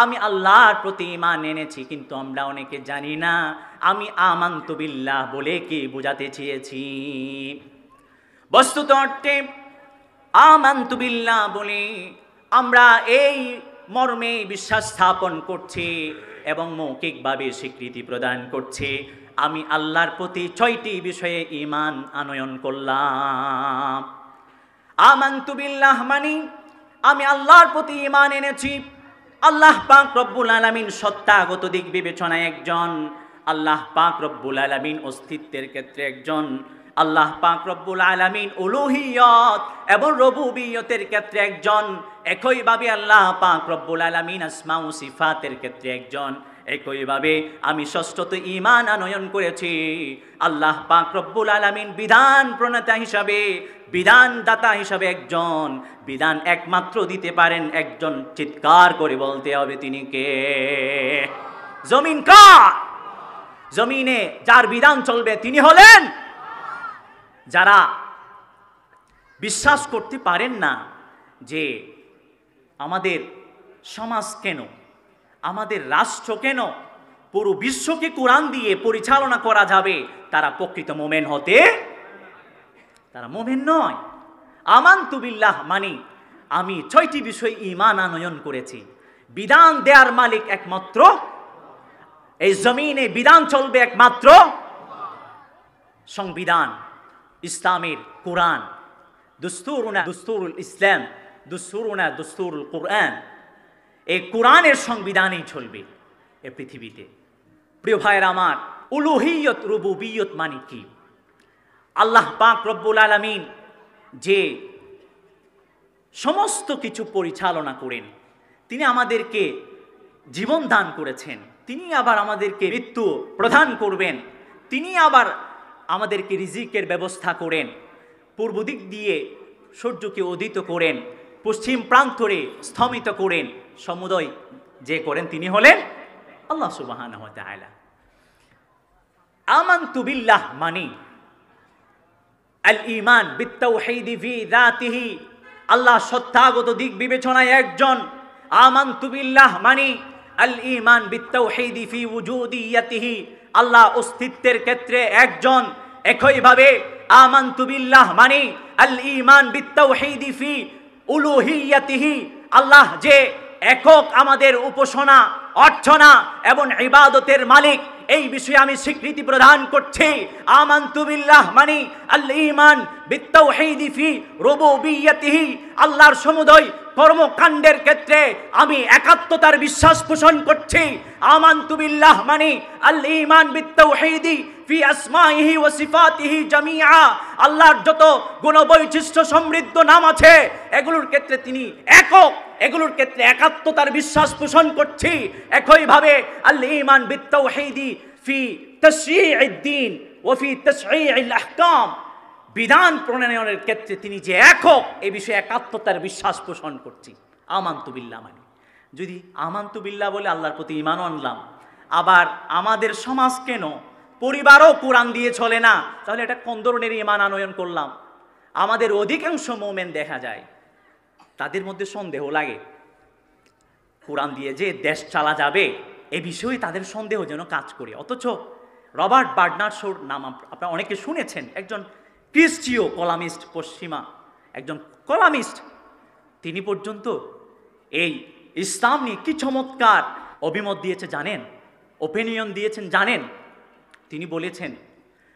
আমি আল্লাহর প্রতি ঈমান এনেছি, কিন্তু আমরা অনেকে জানি না আমি আমানতু বিল্লাহ বলে কি বোঝাতে চেয়েছি। বস্তুত অর্থে আমানতু বিল্লাহ বলে আমরা এই মর্মে বিশ্বাস স্থাপন করছি এবং মৌখিকভাবে স্বীকৃতি প্রদান করছি, আমি আল্লাহর প্রতি 6টি বিষয়ে ঈমান আনয়ন করলাম। আমানতু বিল্লাহ মানে আমি আল্লাহর প্রতি ঈমান এনেছি। আল্লাহ পাক রব্বুল আলামিন সত্তাগত দিক বিবেচনায় একজন, আল্লাহ পাক রব্বুল আলামিন অস্তিত্বের ক্ষেত্রে একজন, আল্লাহ পাক রব্বুল আলামিন উলুহিয়ত এবং রুবুবিয়তের ক্ষেত্রে একজন, একইভাবে আল্লাহ পাক রব্বুল আলামিন আসমা ও সিফাতের ক্ষেত্রে একজন। একইভাবে আমি ষষ্ঠত ঈমান আনয়ন করেছি আল্লাহ পাক রব্বুল আলামিন বিধান প্রণেতা হিসাবে, বিধানদাতা হিসাবে একজন, বিধান একমাত্র দিতে পারেন একজন। চিৎকার করে বলতে হবে তিনি কে? জমিন কার? জমিনে যার বিধান চলবে তিনি হলেন। যারা বিশ্বাস করতে পারেন না যে আমাদের সমাজ কেন, আমাদের রাষ্ট্র কেন, পুরো বিশ্বকে কোরআন দিয়ে পরিচালনা করা যাবে, তারা প্রকৃত মোমেন হতে, তারা মোমেন নয়। আমানতু বিল্লাহ মানে আমি 6টি বিষয় ঈমান আনয়ন করেছি। বিধান দেয়ার মালিক একমাত্র, এই জমিনে বিধান চলবে একমাত্র সংবিধান ইসলামের, কোরআন। দুস্তুরুনা দুস্তুরুল ইসলাম, দুস্তুরুনা দুস্তুরুল কোরআন। এই কোরআনের সংবিধানেই চলবে এ পৃথিবীতে। প্রিয় ভাইয়েরা আমার, উলুহিয়ত রুবুবিয়ত মানে কি? আল্লাহ পাক রব্বুল আলামিন যে সমস্ত কিছু পরিচালনা করেন, তিনি আমাদেরকে জীবন দান করেছেন, তিনি আবার আমাদেরকে মৃত্যু প্রদান করবেন, তিনি আবার আমাদেরকে রিজিকের ব্যবস্থা করেন, পূর্ব দিক দিয়ে সূর্যকে উদিত করেন, পশ্চিম প্রান্তরে স্থমিত করেন, সমুদয় যে করেন তিনি হলেন আল্লাহ সুবহানাহু ওয়া তাআলা। আমানতু বিল্লাহ মানে আল ঈমান বিত্তাওহীদ ফি যাতিহি, আল্লাহ সত্তাগত দিক বিবেচনায় একজন। আমানতু বিল্লাহ মানে আল ঈমান বিত্তাওহীদ ফি ওয়ুজুদিয়াতিহি, আল্লাহ অস্তিত্বের ক্ষেত্রে একজন। একইভাবে আমানতু বিল্লাহ মানে আল ঈমান বিত্তাওহীদ ফি উলুহিয়াতিহি, আল্লাহ যে একক, আমাদের উপাসনা, অর্চনা এবং ইবাদতের মালিক, এই বিষয়ে আমি স্বীকৃতি প্রদান করছি। আমানতু বিল্লাহ মানে আল ঈমান বিত্তাওহীদ ফি রুবুবিয়্যাতিহি, আল্লাহর সমুদয় কর্মকাণ্ডের ক্ষেত্রে আমি একাত্মতার বিশ্বাস পোষণ করছি। আমানতু বিল্লাহ মানে আল ঈমান বিত্তাওহীদ ফি আসমাইহি ওয়া সিফাতিহি জামিআ, আল্লাহর যত গুণবৈশিষ্ট্য সমৃদ্ধ নাম আছে এগুলোর ক্ষেত্রে তিনি একক, এগুলোর ক্ষেত্রে একাত্মতার বিশ্বাস পোষণ করছি। একইভাবে আল ঈমান বিত্তাওহীদ ফি তাশরী'আদ দ্বীন ওয়া ফি তাশরী'আল আহকাম, বিধান প্রণয়নের ক্ষেত্রে তিনি যে একক, এই বিষয়ে একাত্মতার বিশ্বাস পোষণ করছি। আমানতু বিল্লাহ মানে, যদি আমানতু বিল্লাহ বলে আল্লাহর প্রতি ঈমান আনলাম, আবার আমাদের সমাজ কেন, পরিবারও কোরআন দিয়ে চলে না, তাহলে এটা কোন ধরনের ঈমান আনয়ন করলাম? আমাদের অধিকাংশ মুমিন দেখা যায় তাদের মধ্যে সন্দেহ লাগে, কোরআন দিয়ে যে দেশ চালা যাবে এ বিষয়ে তাদের সন্দেহ যেন কাজ করে। অথচ রবার্ট বার্নার্ড শোর নাম আপনারা অনেকে শুনেছেন, একজন খ্রিস্টীয় কলামিস্ট, পশ্চিমা একজন কলামিস্ট, তিনি পর্যন্ত এই ইসলাম নিয়ে কি চমৎকার অভিমত দিয়েছে জানেন, ওপিনিয়ন দিয়েছেন জানেন। তিনি বলেছেন,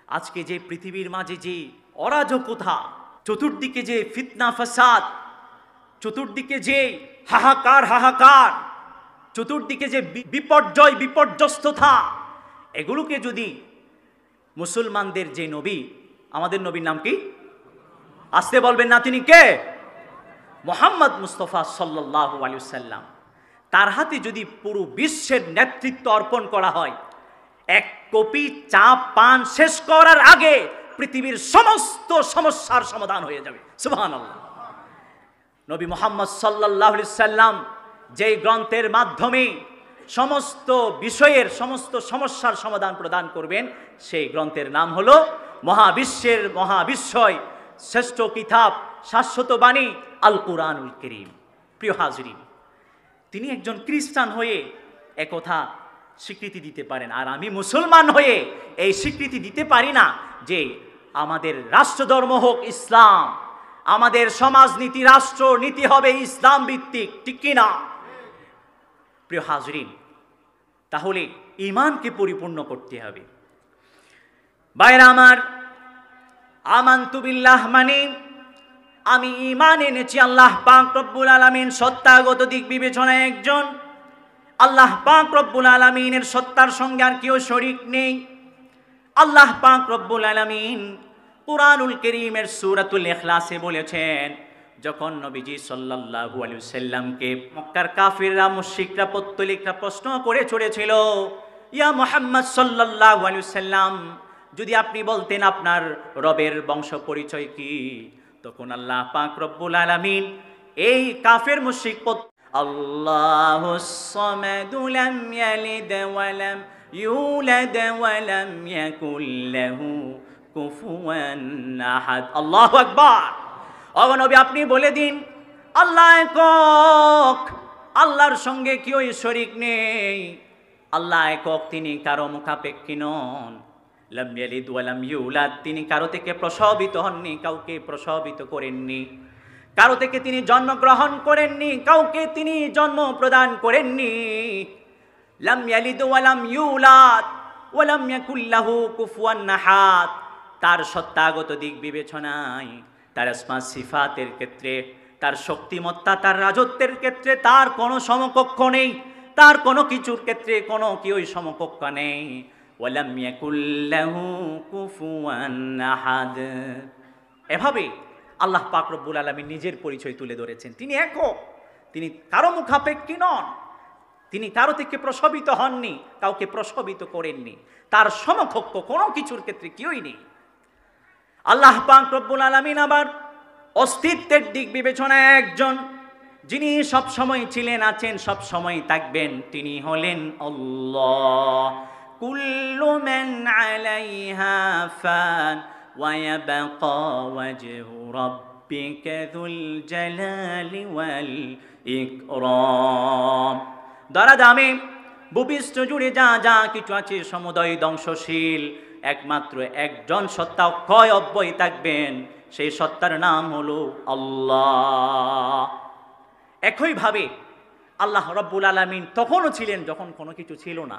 আজকে যে পৃথিবীর মাঝে যে অরাজকতা, চতুর্দিকে যে ফিতনা ফাসাদ, চতুর্দিকে যে হাহাকার হাহাকার, চতুর্দিকে যে বিপর্যয় বিপর্যস্ততা, এগুলোকে যদি মুসলমানদের যে নবী, আমাদের নবীর নাম কি? আসতে বলবেন না, তিনি কে? মুহাম্মদ মুস্তাফা সাল্লাল্লাহু আলাইহি ওয়াসাল্লাম, তার হাতে যদি পুরো বিশ্বের নেতৃত্ব অর্পণ করা হয়, এক কপি চা পান শেষ করার আগে পৃথিবীর সমস্ত সমস্যার সমাধান হয়ে যাবে। সুবহানাল্লাহ। নবী মুহাম্মদ সাল্লাল্লাহু আলাইহি ওয়াসাল্লাম যেই গ্রন্থের মাধ্যমে সমস্ত বিষয়ের, সমস্ত সমস্যার সমাধান প্রদান করবেন, সেই গ্রন্থের নাম হলো মহাবিশ্বের মহাবিশ্বয় শ্রেষ্ঠ কিতাব, শাশ্বত বাণী আল কুরআনুল কারীম। প্রিয় হাজরিন, তিনি একজন খ্রিস্টান হয়ে একথা স্বীকৃতি দিতে পারেন, আর আমি মুসলমান হয়ে এই স্বীকৃতি দিতে পারি না যে আমাদের রাষ্ট্রধর্ম হোক ইসলাম, আমাদের সমাজনীতি, রাষ্ট্র নীতি হবে ইসলাম ভিত্তিক, ঠিক কিনা? প্রিয় হাজরিন, তাহলে ঈমানকে পরিপূর্ণ করতে হবে। ভাইরা আমার, আমানতু বিল্লাহ মানে আমি ঈমান এনেছি আল্লাহ পাক রব্বুল আলামিন সত্তাগত দিক বিবেচনায় একজন। আল্লাহ পাক রব্বুল আলামিনের সত্তার সঙ্গে আর কেউ শরীক নেই। আল্লাহ পাক রব্বুল আলামিন কুরআনুল কারীমের সূরাতুল ইখলাসে বলেছেন, যখন নবীজি সাল্লাল্লাহু আলাইহি ওয়াসাল্লামকে মক্কার কাফিররা মুশরিকরা পত্তলিকরা প্রশ্ন করে ছড়েছিল, ইয়া মুহাম্মদ সাল্লাল্লাহু আলাইহি ওয়াসাল্লাম, যদি আপনি বলতেন আপনার রবের বংশ পরিচয় কি, তখন আল্লাহ পাক রব্বুল আলামিন এই কাফের মুশরিক আল্লাহুস সামাদু লাম ইয়ালিদ ওয়া লাম ইউলাদ ওয়া লাম ইয়াকুল লাহু কুফুয়ান আহাদ। আল্লাহু আকবার। ও নবী, আপনি বলে দিন আল্লাহ একক, আল্লাহর সঙ্গে কেউই শরীক নেই। আল্লাহ একক, তিনি কারো মুখাপেক্ষী নন। লাম ইয়ালিদ ওয়া লাম ইউলাদ, তিনি কারো থেকে প্রসবিত হননি, কাউকে প্রসবিত করেননি। কারো থেকে তিনি জন্মগ্রহণ করেননি, কাউকে তিনি জন্ম প্রদান করেননি। লাম ইয়ালিদ ওয়া লাম ইউলাদ ওয়া লাম ইয়াকুল লাহু কুফুয়ান আহাদ। তার সত্তাগত দিক বিবেচনায়, তার আসমা সিফাতের ক্ষেত্রে, তার শক্তিমত্তা, তার রাজত্বের ক্ষেত্রে তার কোনো সমকক্ষ নেই। তার কোনো কিছুর ক্ষেত্রে কোনো কেউই সমকক্ষ নেই। ওয়ালাম ইয়াকুল লাহু কুফুয়ান আহাদ। এভাবে আল্লাহ পাক রব্বুল আলামিন নিজের পরিচয় তুলে ধরেছেন। তিনি একক, তিনি কারো মুখাপেক্ষী নন, তিনি কারো থেকে প্রসবিত হননি, কাউকে প্রসবিত করেননি। তার সমকক্ষ কোনো কিছুর ক্ষেত্রে কেউই নেই। আল্লাহ পাক রব্বুল আলামিন আবার অস্তিত্বের দিক বিবেচনায় একজন, যিনি সব সময় ছিলেন, আছেন, সব সময় থাকবেন, তিনি হলেন আল্লাহ। কুল্লু মান আলাইহা ফান ওয়া ইয়াবকা ওয়াজহু রাব্বিকা যুল জালালি ওয়াল ইকরাম। দরাদামে ভূপৃষ্ঠ জুড়ে যা যা কিছু আছে সমুদয় ধ্বংসশীল, একমাত্র একজন সত্তা অক্ষয় অব্যয় থাকবেন, সেই সত্তার নাম হলো আল্লাহ। একইভাবে আল্লাহ রব্বুল আলামিন তখনও ছিলেন যখন কোনো কিছু ছিল না,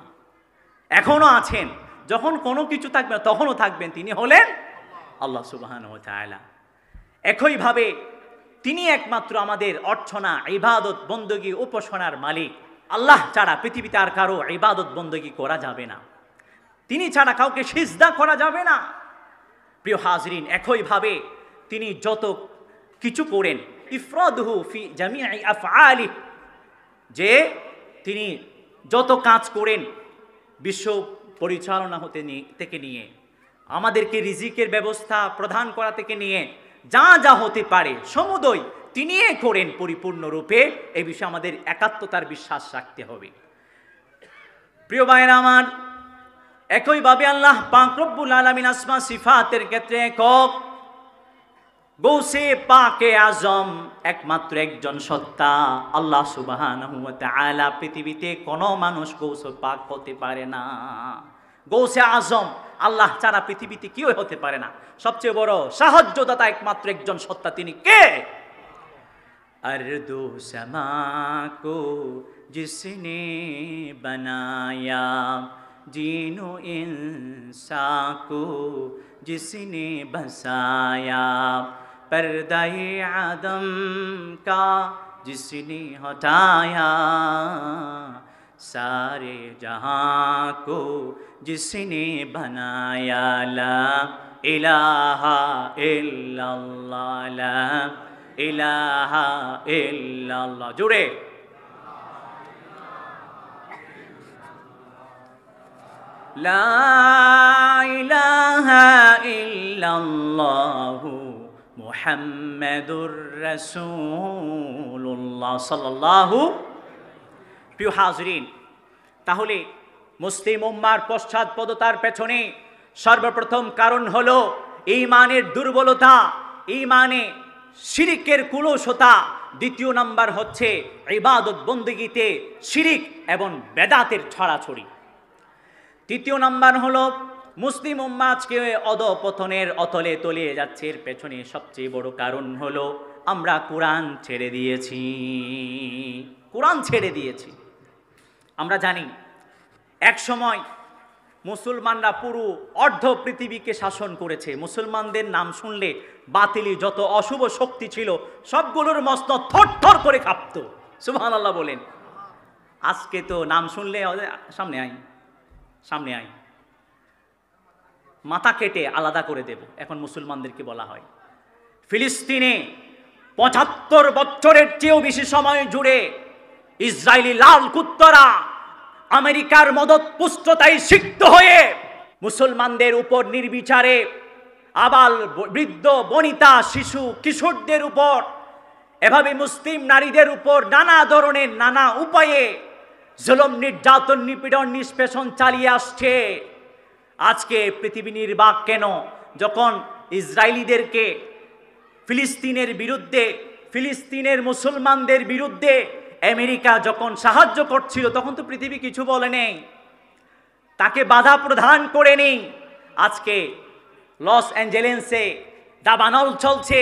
এখনও আছেন, যখন কোনো কিছু থাকবে তখনও থাকবেন, তিনি হলেন আল্লাহ সুবহানাহু ওয়া তাআলা। একইভাবে তিনি একমাত্র আমাদের অর্চনা, ইবাদত, বندگی, উপাসনার মালিক। আল্লাহ ছাড়া পৃথিবীতে আর কারো ইবাদত বندگی করা যাবে না, তিনি ছাড়া কাউকে সিজদা করা যাবে না। প্রিয় হাজরিন, একইভাবে তিনি যত কিছু করেন, ইফরাদুহু ফি জামিই আফআলি, যে তিনি যত কাজ করেন বিশ্ব পরিচালনা থেকে নিয়ে, আমাদেরকে রিজিকের ব্যবস্থা প্রদান করা থেকে নিয়ে, যা যা হতে পারে সমুদয় তিনি করেন পরিপূর্ণরূপে। এই বিষয়ে আমাদের একাত্মতার বিশ্বাস রাখতে হবে। প্রিয় ভাইরা আমার, একইভাবে আল্লাহ পাক রব্বুল আলামিন আসমা সিফাতের ক্ষেত্রে একক। গৌসে পাকে আজম একমাত্র একজন সত্তা আল্লাহ সুবহানাহু ওয়া তাআলা। পৃথিবীতে কোনো মানুষ গৌসে পাক হতে পারে না। গৌসে আজম আল্লাহ ছাড়া পৃথিবীতে কেউ হতে পারে না। সবচেয়ে বড় সাহায্যদাতা একমাত্র একজন সত্তা, তিনি কে? अर्दो समा को जिसने बनाया, जीनो इंसा को जिसने बसाया, पर्दाए आदम का जिसने हटाया, सारे जहां को जिसने बनाया, ला इलाहा इल्लल्लाह, ला ইলাহা ইল্লাল্লাহ। জুড়ে লা ইলাহা ইল্লাল্লাহু মুহাম্মাদুর রাসূলুল্লাহ সাল্লাল্লাহু। প্রিয় হাজরিন, তাহলে মুসলিম উম্মার পশ্চাৎপদতার পেছনে সর্বপ্রথম কারণ হলো ঈমানের দুর্বলতা, ঈমানে শিরিকের কুলসতা। দ্বিতীয় নাম্বার হচ্ছে ইবাদত বন্দেগীতে শিরিক এবং বেদাতের ছড়াছড়ি। তৃতীয় নাম্বার হলো মুসলিম উম্মাহ আজকে অধঃপতনের অতলে তলিয়ে যাচ্ছে। এর পেছনে সবচেয়ে বড় কারণ হলো আমরা কোরআন ছেড়ে দিয়েছি। কোরআন ছেড়ে দিয়েছি। আমরা জানি এক সময় মুসলমানরা পুরো অর্ধ পৃথিবীকে শাসন করেছে। মুসলমানদের নাম শুনলে বাতিলি যত অশুভ শক্তি ছিল সবগুলোর মস্তক থরথর করে কাঁপত। সুবহানাল্লাহ বলেন। আজকে তো নাম শুনলে সামনে আয়, সামনে আয়, মাথা কেটে আলাদা করে দেব, এখন মুসলমানদেরকে বলা হয়। ফিলিস্তিনে ৭৫ বছরের চেয়েও বেশি সময় জুড়ে ইসরায়েলি লাল কুত্তরা আমেরিকার মদত পুষ্টতায় সিক্ত হয়ে মুসলমানদের উপর নির্বিচারে আবাল বৃদ্ধ বনিতা শিশু কিশোরদের উপর এভাবে মুসলিম নারীদের উপর নানা ধরনের নানা উপায়ে জুলুম নির্যাতন নিপীড়ন নিষ্পেষণ চালিয়ে আসছে। আজকে পৃথিবী নির্বাক কেন? যখন ইসরায়েলিদেরকে ফিলিস্তিনের বিরুদ্ধে, ফিলিস্তিনের মুসলমানদের বিরুদ্ধে আমেরিকা যখন সাহায্য করছিল তখন তো পৃথিবী কিছু বলে নেই, তাকে বাধা প্রদান করে নেই। আজকে লস অ্যাঞ্জেলেসে দাবানল চলছে।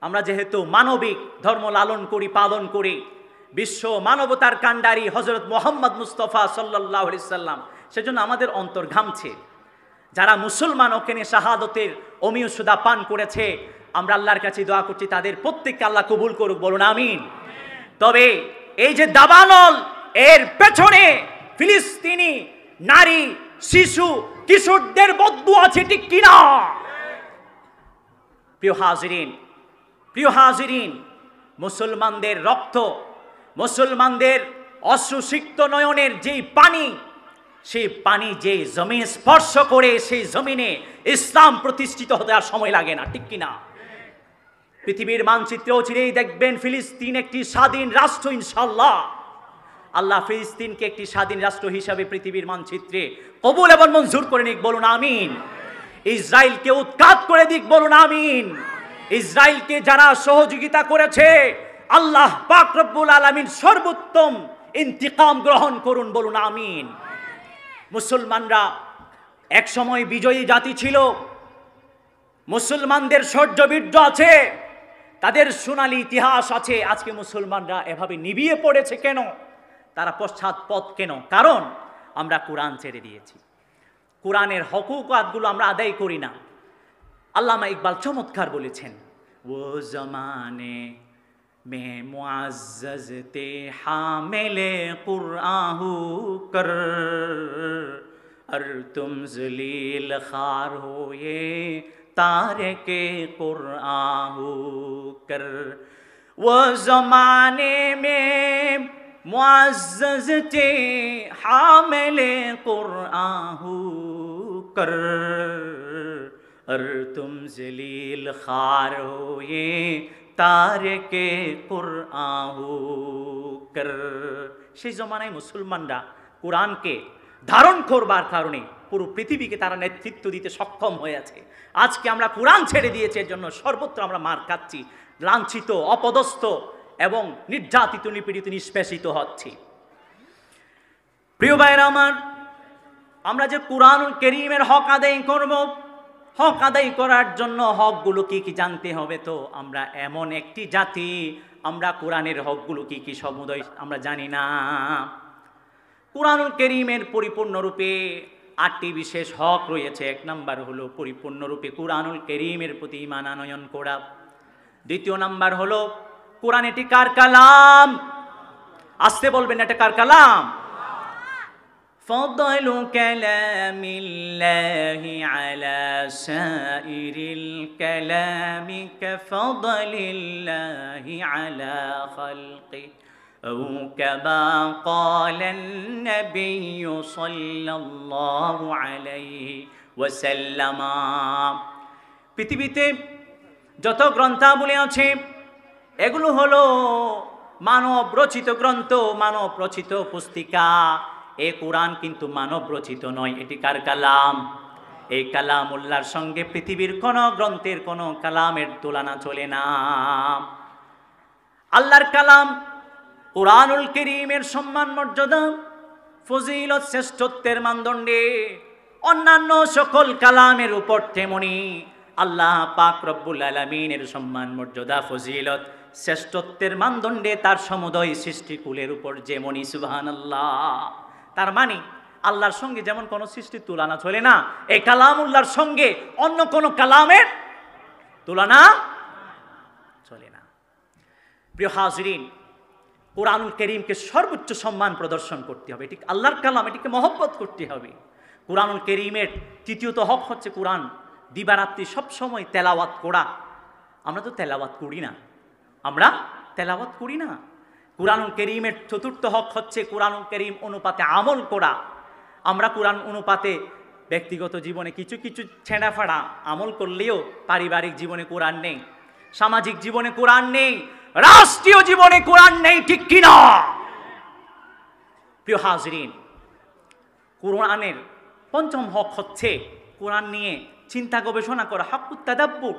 আমরা যেহেতু মানবিক ধর্ম লালন করি, পালন করি, বিশ্ব মানবতার কাণ্ডারি হযরত মুহাম্মদ মুস্তাফা সাল্লাল্লাহু আলাইহি সাল্লাম, সেজন্য আমাদের অন্তর ঘামছে। যারা মুসলমান ওখানে শাহাদতের অমীয় সুদা পান করেছে, আমরা আল্লাহর কাছে দোয়া করছি তাদের প্রত্যেককে আল্লাহ কবুল করুক, বলুন আমিন। তবে এই যে দাবানল, এর পেছনে ফিলিস্তিনি নারী শিশু কিশোরদের বদদুয়া আছে, ঠিক কিনা? প্রিয় হাজিরিন, মুসলমানদের রক্ত, মুসলমানদের অশ্রুসিক্ত নয়নের যেই পানি, সেই পানি যে জমিন স্পর্শ করে সেই জমিনে ইসলাম প্রতিষ্ঠিত হতে আর সময় লাগে না, ঠিক কিনা? পৃথিবীর মানচিত্রেও চিরেই দেখবেন ফিলিস্তিন একটি স্বাধীন রাষ্ট্র। ইনশাআল্লাহ আল্লাহ ফিলিস্তিনকে একটি স্বাধীন রাষ্ট্র হিসাবে পৃথিবীর মানচিত্রে কবুল এবং মঞ্জুর করে নিক, বলুন আমিন। ইসরায়েলকে উৎখাত করে দিক, বলুন আমিন। ইসরায়েলকে যারা সহযোগিতা করেছে আল্লাহ পাক রব্বুল আলামিন সর্বোত্তম ইন্তিকাম গ্রহণ করুন, বলুন আমিন। মুসলমানরা এক সময় বিজয়ী জাতি ছিল, মুসলমানদের শৌর্যবীর্য আছে, তাদের সোনালী ইতিহাস আছে। আজকে মুসলমানরা এভাবে নিভিয়ে পড়েছে কেন? তারা পশ্চাৎপদ কেন? কারণ আমরা কোরআন ছেড়ে দিয়েছি, কোরআনের হকুকাতগুলো আমরা আদায় করি না। আল্লামা ইকবাল চমৎকার বলেছেন, ও জমানে মে মুআজ্জাজ তে হামিলে কুরআন কর, আর তুম জলিল খার হোয়ে तारके कुरान कर। वो ज़माने में मुअज़्ज़ज़ थे हामिले कुरान कर, और तुम जलील खार हुए तारके कुरान कर। সেই জমানায় মুসলমানরা কোরআনকে ধারণ করবার কারণে পুরো পৃথিবীকে তারা নেতৃত্ব দিতে সক্ষম হয়েছে। আজকে আমরা কোরআন ছেড়ে দিয়েছি, এর জন্য সর্বত্র আমরা মার খাচ্ছি, লাঞ্ছিত, অপদস্থ এবং নির্যাতিত, নিপীড়িত, নিষ্পেষিত হচ্ছি। প্রিয় ভাইরা আমার, আমরা যে কোরআনুল কারীমের হক আদায় করব, হক আদায় করার জন্য হকগুলো কি কি জানতে হবে। তো আমরা এমন একটি জাতি, আমরা কোরআনের হকগুলো কি কি সমুদয় আমরা জানি না। কোরআনুল কারীমের পরিপূর্ণরূপে ৮টি বিশেষ হক রয়েছে। ১ নাম্বার হলো পরিপূর্ণরূপে কোরআনুল কারীমের প্রতি ঈমান আনয়ন করা। ২য় নাম্বার হলো কোরআন এটি কার কালাম? আসতে বলবেন, এটা কার কালাম? ফাদলু কালামিল্লাহি আলা সাইরিল কালামি কাফাদলিল্লাহি আলা খালকি أو كما قال النبي صلى الله عليه وسلم। পৃথিবীতে যত গ্রন্থাবলী আছে এগুলো হলো মানব রচিত গ্রন্থ, মানব রচিত পুস্তিকা। এই কোরআন কিন্তু মানব রচিত নয়, এটি কার কালাম? এই কালামুল্লাহর সঙ্গে পৃথিবীর কোন গ্রন্থের কোন কালামের তুলনা চলে না। আল্লাহর কালাম কোরআনুল কারীমের সম্মান মর্যাদা ফজিলত শ্রেষ্ঠত্বের মানদণ্ডে অন্যান্য সকল কালামের উপর তেমনি আল্লাহ পাক রব্বুল আলামিনের সম্মান মর্যাদা ফজিলত শ্রেষ্ঠত্বের মানদণ্ডে তার সমুদয় সৃষ্টিকুলের উপর যেমনি। সুবহানাল্লাহ। তার মানে আল্লাহর সঙ্গে যেমন কোনো সৃষ্টির তুলনা চলে না, এই কালামুল্লাহর সঙ্গে অন্য কোনো কালামের তুলনা চলে না। প্রিয় হাজরিন, কোরআনুল কারীমকে সর্বোচ্চ সম্মান প্রদর্শন করতে হবে। এটি আল্লাহর কালাম, এটিকে মহব্বত করতে হবে। কোরআনুল কারীমের তৃতীয়ত হক হচ্ছে কোরআন দিবারাত্রি সবসময় তেলাওয়াত করা। আমরা তো তেলাওয়াত করি না, আমরা তেলাওয়াত করি না। কোরআনুল কারীমের চতুর্থ হক হচ্ছে কোরআনুল কারীম অনুপাতে আমল করা। আমরা কোরআন অনুপাতে ব্যক্তিগত জীবনে কিছু কিছু ছেঁড়াফাড়া আমল করলেও পারিবারিক জীবনে কোরআন নেই, সামাজিক জীবনে কোরআন নেই, রাষ্ট্রীয় জীবনে কোরআন নেই, ঠিক কিনা? প্রিয় হাজরিন, কোরআনের পঞ্চম হক হচ্ছে কোরআন নিয়ে চিন্তা গবেষণা করা, হাক্কুত তাদাব্বুর।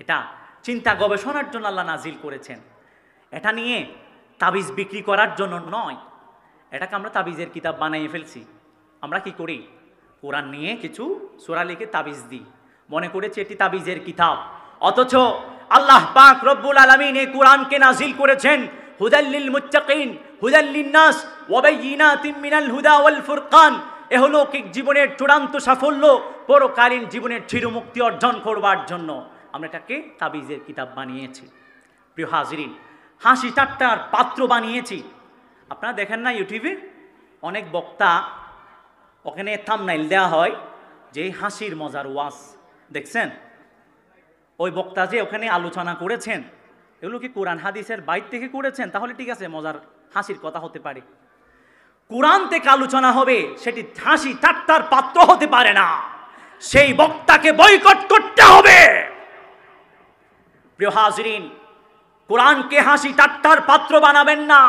এটা চিন্তা গবেষণার জন্য আল্লাহ নাজিল করেছেন। এটা নিয়ে তাবিজ বিক্রি করার জন্য নয়। এটাকে আমরা তাবিজের কিতাব বানিয়ে ফেলছি। আমরা কি করি? কোরআন নিয়ে কিছু সূরা লিখে তাবিজ দিই, মনে করেছি এটি তাবিজের কিতাব। অথচ আল্লাহ পাক রব্বুল আলামিন এই কোরআনকে নাজিল করেছেন হুদাল লিল মুত্তাকিন, হুদাল লিন-নাস ওয়া বাইয়িনাতিন মিনাল হুদা ওয়াল ফুরকান। এহলৌকিক জীবনের চূড়ান্ত সাফল্য, পরকালীন জীবনের চিরমুক্তি অর্জন করবার জন্য আমরা এটাকে তাবিজের কিতাব বানিয়েছি। প্রিয় হাজরিন, হাসি ঠাট্টার পাত্র বানিয়েছি। আপনারা দেখেন না ইউটিউবে অনেক বক্তা, ওখানে থাম্বনেইল দেওয়া হয় যে হাসির মজার ওয়াজ, দেখছেন? ওই বক্তা যে ওখানে আলোচনা করেছেন, এগুলো কি কোরআন হাদিসের বাইর থেকে করেছেন? তাহলে ঠিক আছে, মজার হাসির কথা হতে পারে। কোরআন থেকে আলোচনা হবে, সেটি হাসি ঠাট্টার পাত্র হতে পারে না। সেই বক্তাকে বয়কট করতে হবে। প্রিয় হাজরিন, কোরআনকে হাসি ঠাট্টার পাত্র বানাবেন না।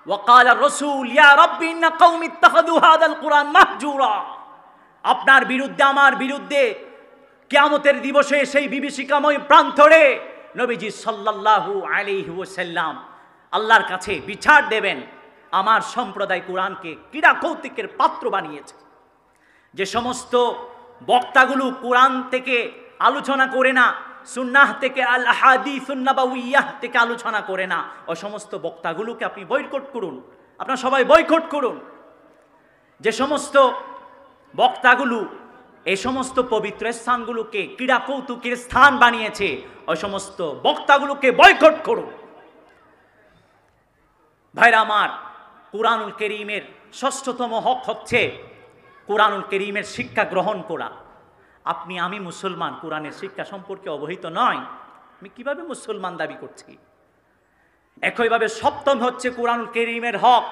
ওয়াকাল রাসূল ইয়া রাব্বি ইন্না কওমি ইত্তাখাযু হাযাল কুরআন মাহজুরা। আপনার বিরুদ্ধে, আমার বিরুদ্ধে কিয়ামতের দিবসে সেই বিভীষিকাময় প্রান্তরে নবীজি সাল্লাল্লাহু আলাইহি ওয়াসাল্লাম আল্লাহর কাছে বিচার দেবেন, আমার সম্প্রদায় কোরআনকে ক্রীড়া কৌতুকের পাত্র বানিয়েছে। যে সমস্ত বক্তাগুলো কোরআন থেকে আলোচনা করে না, সুন্নাহ থেকে, আল আহাদিসুন নাবাউইয়াহ থেকে আলোচনা করে না, ওই সমস্ত বক্তাগুলোকে আপনি বয়কট করুন। আপনারা সবাই বয়কট করুন। যে সমস্ত বক্তাগুলো এই সমস্ত পবিত্র স্থানগুলোকে ক্রীড়া কৌতুকের স্থান বানিয়েছে, ওই সমস্ত বক্তাগুলোকে বয়কট করুন। ভাইরা আমার, কোরআনুল কারীমের ষষ্ঠতম হক হচ্ছে কোরআনুল কারীমের শিক্ষা গ্রহণ করা। আপনি, আমি মুসলমান, কোরআনের শিক্ষা সম্পর্কে অবহিত নয়, আমি কিভাবে মুসলমান দাবি করছি? একইভাবে সপ্তম হচ্ছে কোরআনুল কারীমের হক,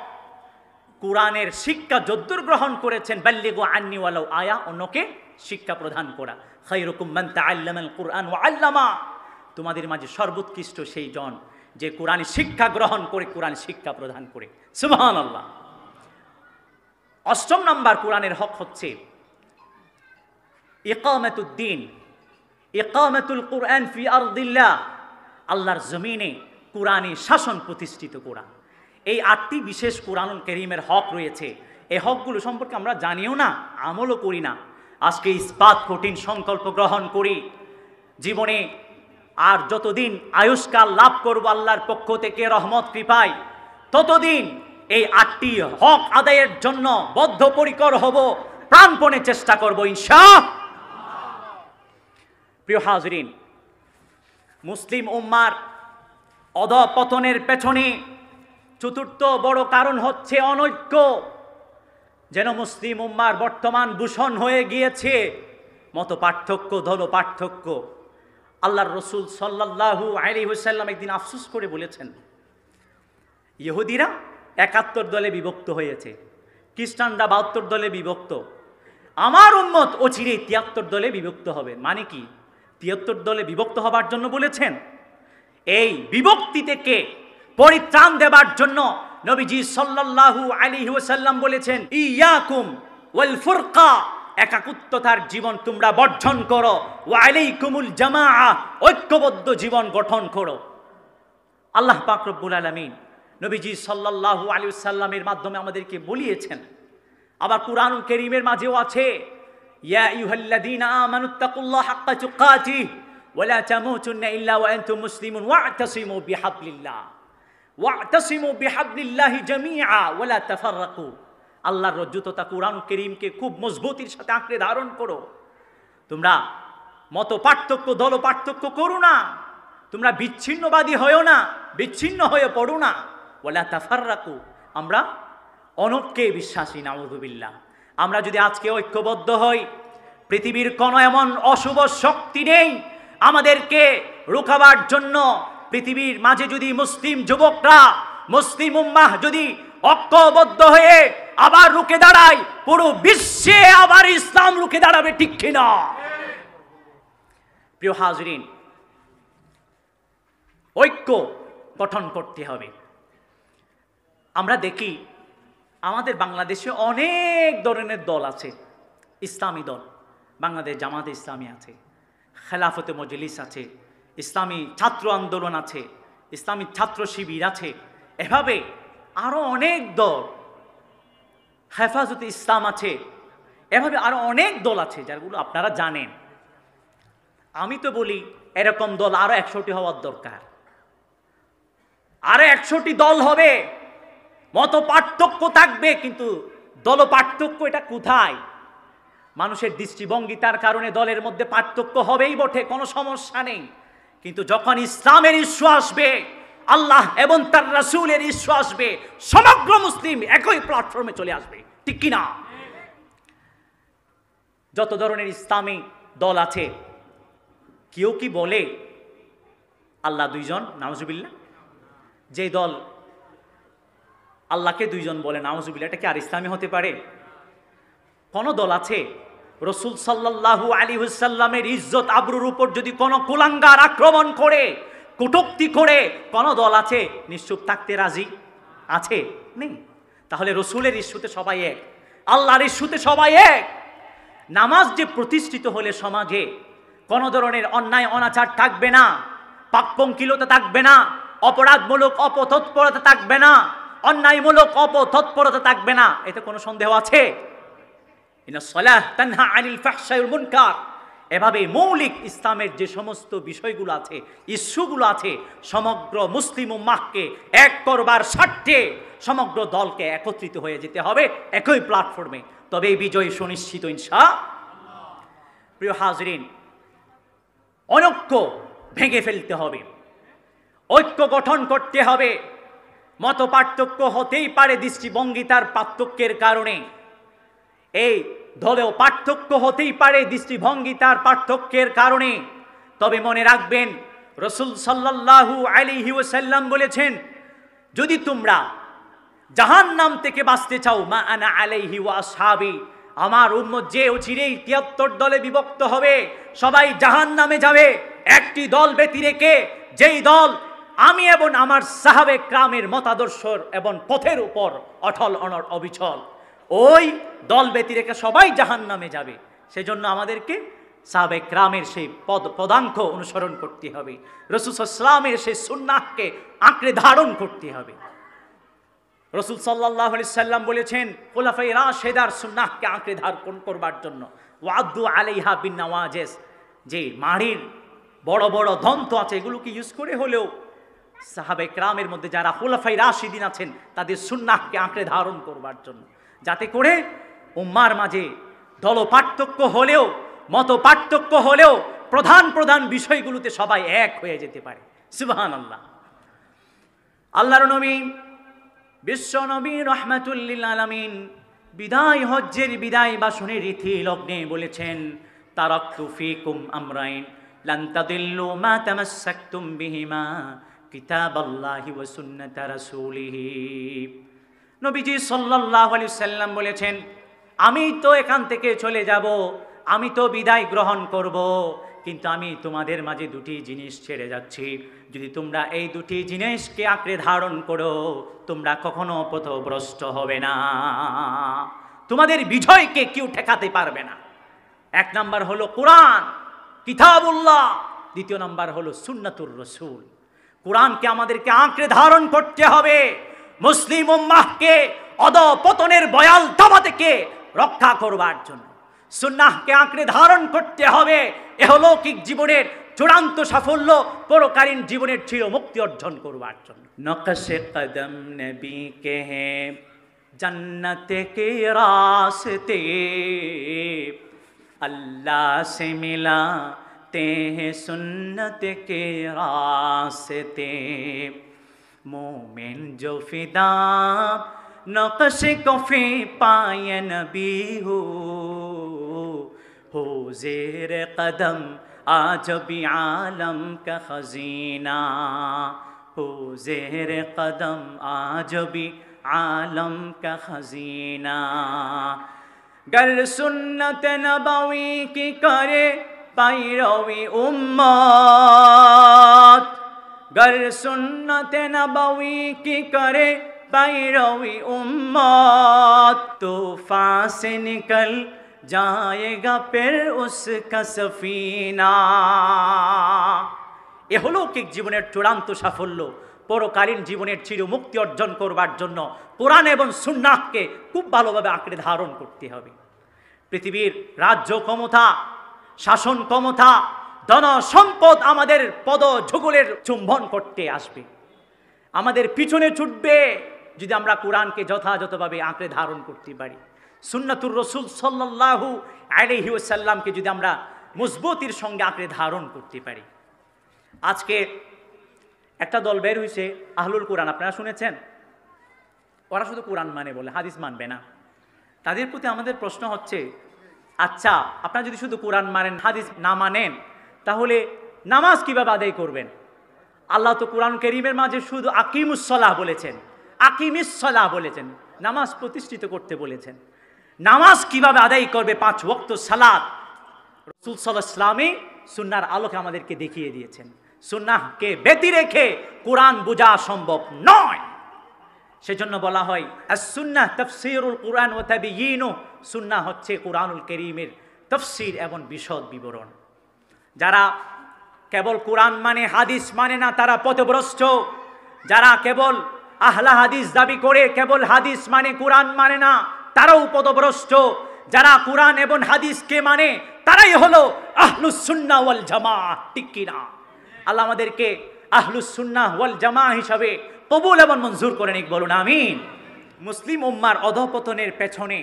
কোরআনের শিক্ষা যদ্দূর গ্রহণ করেছেন বাল্লিগু আন্নি ওয়ালাউ আয়া, অন্যকে শিক্ষা প্রদান করা। খায়রুকুম মান তাআল্লামাল কুরআন ওয়া আল্লামা। তোমাদের মাঝে সর্বোৎকৃষ্ট সেই জন যে কোরআন শিক্ষা গ্রহণ করে কোরআন শিক্ষা প্রদান করে। সুবহানাল্লাহ। অষ্টম নাম্বার কোরআনের হক হচ্ছে ইকামাতুদ্দিন, ইকামাতুল কুরআন ফি আরদিল্লাহ। আল্লাহর জমিনে কোরআনী শাসন প্রতিষ্ঠিত করা। এই 8টি বিশেষ কোরআনুল কারীমের হক রয়েছে। এই হকগুলো সম্পর্কে আমরা জানিও না, আমলও করি না। আজকে ইস্পাত কঠিন সংকল্প গ্রহণ করি জীবনে আর যতদিন আয়ুষ্কাল লাভ করব আল্লাহর পক্ষ থেকে রহমত কৃপায়, ততদিন এই 8টি হক আদায়ের জন্য বদ্ধপরিকর হব, প্রাণপণে চেষ্টা করব ইনশাআল্লাহ। প্রিয় হাজরিন, মুসলিম উম্মার অধঃপতনের পেছনে চতুর্থ বড় কারণ হচ্ছে অনৈক্য। যেন মুসলিম উম্মার বর্তমান দূষণ হয়ে গিয়েছে মত পার্থক্য, দল পার্থক্য। আল্লাহর রাসূল সাল্লাল্লাহু আলাইহি ওয়াসাল্লাম একদিন আফসোস করে বলেছেন, ইহুদিরা 71 দলে বিভক্ত হয়েছে, খ্রিস্টানরা 72 দলে বিভক্ত, আমার উম্মত অচিরেই 73 দলে বিভক্ত হবে। মানে কি? 73 দলে বিভক্ত হবার জন্য বলেছেন? এই বিভক্তি থেকে পরিত্রাণ দেবার জন্য নবীজি সাল্লাল্লাহু আলাইহি ওয়াসাল্লাম বলেছেন, ইয়াকুম ওয়াল ফুরকা, একাকিত্বতার জীবন তোমরা বর্জন করো, ওয়া আলাইকুমুল জামাআ, ঐক্যবদ্ধ জীবন গঠন করো। আল্লাহ পাক রব্বুল আলামিন নবীজি সাল্লাল্লাহু আলাইহি ওয়াসাল্লামের মাধ্যমে আমাদেরকে বলিয়েছেন। আবার কুরআনুল কারীমের মাঝেও আছে, ইয়া আইয়ুহাল্লাযীনা আমানুত্তাকুল্লাহা হাক্কা তুকাতিহি ওয়া লা তামুতুন্না ইল্লা ওয়া আনতুম মুসলিমুন ওয়া'তাসিমু বিহাবলিল্লাহ ওয়া'তাসিমু বিহাবলিল্লাহি জামিআ ওয়া লা তাফাররাকু। আল্লাহর রজ্জুততা কুরআন কারীমকে খুব মজবুতির সাথে আঁকড়ে ধারণ করো। তোমরা মত পার্থক্য দল পার্থক্য করো না, তোমরা বিচ্ছিন্নবাদী হয়েও না, বিচ্ছিন্ন হয়ে পড়ো না। ওয়ালা তাফাররাকু, আমরা অনৈক্যে বিশ্বাসী, নাউযুবিল্লাহ। আমরা যদি আজকে ঐক্যবদ্ধ হই, পৃথিবীর কোনো এমন অশুভ শক্তি নেই আমাদেরকে রোখাবার জন্য। পৃথিবীর মাঝে যদি মুসলিম যুবকরা, মুসলিম উম্মাহ যদি ঐক্যবদ্ধ হয়ে আবার রুখে দাঁড়ায়, পুরো বিশ্বে আবার ইসলাম রুখে দাঁড়াবে, ঠিক কিনা? প্রিয় হাজরিন, ঐক্য গঠন করতে হবে। আমরা দেখি আমাদের বাংলাদেশে অনেক ধরনের দল আছে, ইসলামী দল। বাংলাদেশ জামাতে ইসলামী আছে, খেলাফতে মজলিস আছে, ইসলামী ছাত্র আন্দোলন আছে, ইসলামী ছাত্র শিবির আছে, এভাবে আরো অনেক দল, হেফাজতে ইসলাম আছে, এভাবে আরো অনেক দল আছে যাগুলো আপনারা জানেন। আমি তো বলি এরকম দল আরো 100টি হওয়ার দরকার, আরো 100টি দল হবে, মত পার্থক্য থাকবে, কিন্তু দল পার্থক্য এটা কোথায়? মানুষের দৃষ্টিভঙ্গিতার কারণে দলের মধ্যে পার্থক্য হবেই বটে, কোনো সমস্যা নেই। কিন্তু যখন ইসলামের ইস্যু আসবে, আল্লাহ এবং তার রাসূলের ইস্যু আসবে, সমগ্র মুসলিম একই প্ল্যাটফর্মে চলে আসবে, ঠিক কিনা? যত ধরনের ইসলামী দল আছে, কেউ কি বলে আল্লাহ দুইজন? নাউজুবিল্লাহ। যে দল আল্লাহকে দুইজন বলে, নাউজুবিল্লাহ, এটা কি আর ইসলামী হতে পারে? কোন দল আছে রাসূল সাল্লাল্লাহু আলাইহি ওয়াসাল্লামের ইজ্জত আবরুর উপর যদি কোনো কুলাঙ্গার আক্রমণ করে, কটূক্তি করে, কোন দল আছে নিশ্চুপ থাকতে রাজি? আছে? নেই। তাহলে রাসূলের ইস্যুতে সবাই এক, আল্লাহর ইস্যুতে সবাই এক। নামাজ যে প্রতিষ্ঠিত হলে সমাজে কোনো ধরনের অন্যায় অনাচার থাকবে না, পাকপঙ্কিলতা থাকবে না, অপরাধমূলক অপতৎপরতা থাকবে না, অন্যায়মূলক অপতৎপরতা থাকবে না, এতে কোনো সন্দেহ আছে? ইন্নাস সালাহ তানহা আনিল ফাহশাই ওয়াল মুনকার। এভাবে মৌলিক ইসলামের যে সমস্ত বিষয়গুলো আছে, ইস্যুগুলো আছে, সমগ্র মুসলিম উম্মাহকে এক করবার স্বার্থে সমগ্র দলকে একত্রিত হয়ে যেতে হবে একই প্ল্যাটফর্মে, তবে এই বিজয় সুনিশ্চিত ইনশাআল্লাহ। প্রিয় হাজরিন, অনৈক্য ভেঙে ফেলতে হবে, ঐক্য গঠন করতে হবে। মত পার্থক্য হতেই পারে দৃষ্টিভঙ্গিতার পার্থক্যের কারণে, এই দলেও পার্থক্য হতেই পারে দৃষ্টিভঙ্গিতার পার্থক্যের কারণে। তবে মনে রাখবেন, রাসূল সাল্লাল্লাহু আলাইহি ওয়াসাল্লাম বলেছেন, যদি তোমরা জাহান্নাম থেকে বাঁচতে চাও, মা আনা আলাইহি ওয়া আসহাবি, আমার উম্মত যে অচিরেই ৭৩ দলে বিভক্ত হবে, সবাই জাহান্নামে যাবে, একটি দল ব্যতী রেখে, যেই দল আমি এবং আমার সাহাবে ক্রামের মতাদর্শর এবং পথের উপর অটল অবিচল, ওই দল ব্যতী রেখে সবাই জাহান্নামে যাবে। সেজন্য আমাদেরকে সাহাবে ক্রামের সেই পদাঙ্ক অনুসরণ করতে হবে, রাসূল সাল্লাল্লাহু আলাইহি ওয়াসাল্লামের সেই সুন্নাহকে আঁকড়ে ধারণ করতে হবে। রাসূল সাল্লাল্লাহু আলাইহি ওয়াসাল্লাম বলেছেন, খুলাফায়ে রাশিদার সুন্নাহকে আঁকড়ে ধারণ করবার জন্য, ওয়াদ্দু আলাইহা বিন নওয়াজিস, যে মাড়ির বড় বড় দন্ত আছে, এগুলোকে ইউজ করে হলেও সাহাবে ক্রামের মধ্যে যারা খুলাফায়ে রাশিদিন আছেন তাদের সুন্নাহকে আঁকড়ে ধারণ করবার জন্য, যাতে করে উম্মার মাঝে দল পার্থক্য হলেও, মত পার্থক্য হলেও প্রধান প্রধান বিষয়গুলোতে সবাই এক হয়ে যেতে পারে। সুবহানাল্লাহ। আল্লাহর নবী, বিশ্ব নবী রাহমাতুল লিল আলামিন বিদায় হজ্জের বিদায় ভাষণের রীতি লগ্নে বলেছেন, তারাকতু ফীকুম আমরাইন লান তাদিল্লু মা তামাসসাকতুম বিহিমা কিতাবাল্লাহি ওয়া সুন্নাতা রাসূলিহি। নবীজি সাল্লাল্লাহু আলাইহি ওয়াসাল্লাম বলেছেন, আমি তো এখান থেকে চলে যাব, আমি তো বিদায় গ্রহণ করব, কিন্তু আমি তোমাদের মাঝে দুটি জিনিস ছেড়ে যাচ্ছি। যদি তোমরা এই দুটি জিনিসকে আঁকড়ে ধারণ করো, তোমরা কখনো পথভ্রষ্ট হবে না, তোমাদের বিজয়কে কেউ ঠেকাতে পারবে না। এক নাম্বার হলো কোরআন, কিতাবুল্লাহ, দ্বিতীয় নাম্বার হলো সুন্নাতুর রাসূল। কোরআনকে আমাদেরকে আঁকড়ে ধারণ করতে হবে, মুসলিম উম্মাহকে অধঃপতনের বয়াল দাবা থেকে রক্ষা করবার জন্য সুন্নাহকে আঁকড়ে ধারণ করতে হবে। ইহলৌকিক জীবনের চূড়ান্ত সাফল্য, পরকালীন জীবনের চির মুক্তি অর্জন করবার জন্য। নকশে কদম নবী কে হ্যাঁ जन्नत के रास्ते अल्लाह से मिलाते हैं सुन्नत के रास्ते। मोमिन जो फिदा नक्श कफे पाए नबी हो ज़ेर कदम आज भी आलम का खजीना, हो ज़ेर कदम आज भी आलम का खजीना। गर सुन्नत नबवी की करे पैरवी उम्मत, गर सुन्नत नबवी की करे पैरवी उम्मत, तूफान से निकल जाएगा फिर उसका सफीना। এহলৌকিক জীবনের চূড়ান্ত সাফল্য পরকালীন জীবনের চিরমুক্তি অর্জন করবার জন্য কোরআন এবং সুন্নাহকে খুব ভালোভাবে আঁকড়ে ধারণ করতে হবে। পৃথিবীর রাজ্য ক্ষমতা, শাসন ক্ষমতা, ধন সম্পদ আমাদের পদ যুগলের চুম্বন করতে আসবে, আমাদের পিছনে ছুটবে যদি আমরা কোরআনকে যথাযথভাবে আঁকড়ে ধারণ করতে পারি। সুন্নাতুর রসুল সাল্লাল্লাহু আলাইহি ওয়াসাল্লামকে যদি আমরা মজবুতির সঙ্গে আঁকড়ে ধারণ করতে পারি। আজকে একটা দল বের হয়েছে আহলুল কোরআন, আপনারা শুনেছেন? ওরা শুধু কোরআন মানে বলে, হাদিস মানবে না। তাদের প্রতি আমাদের প্রশ্ন হচ্ছে, আচ্ছা আপনারা যদি শুধু কোরআন মানেন, হাদিস না মানেন, তাহলে নামাজ কিভাবে আদায় করবেন? আল্লাহ তো কোরআন কারীমের মাঝে শুধু আকিমুস সালাহ বলেছেন, আকিমিস সালাহ বলেছেন, নামাজ প্রতিষ্ঠিত করতে বলেছেন। নামাজ কিভাবে আদায় করবে 5 ওয়াক্ত সালাত রাসূল সাল্লাল্লাহু আলাইহি ওয়াসাল্লাম সুন্নাহর আলোকে আমাদেরকে দেখিয়ে দিয়েছেন। সুন্নাহকে ব্যতি রেখে কোরআন বোঝা সম্ভব নয়। সেজন্য বলা হয় আস-সুন্নাহ তাফসীরুল কোরআন ওয়া তাবয়ীনু, সুন্নাহ হচ্ছে কোরআনুল কারীমের তাফসীর এবং বিশদ বিবরণ। যারা কেবল কোরআন মানে হাদিস মানে না তারা পথভ্রষ্ট। যারা কেবল আহলে হাদিস দাবি করে কেবল হাদিস মানে কোরআন মানে না তারাও পথভ্রষ্ট। যারা কোরআন এবং হাদিসকে মানে তারাই হলো আহলুস সুন্নাহ ওয়াল জামাআহ, ঠিক কি না? আল্লাহ আমাদেরকে আহলুস সুন্নাহ ওয়াল জামাআহ হিসাবে কবুল এবং মঞ্জুর করে নিক, বলুন আমিন। মুসলিম উম্মার অধঃপতনের পেছনে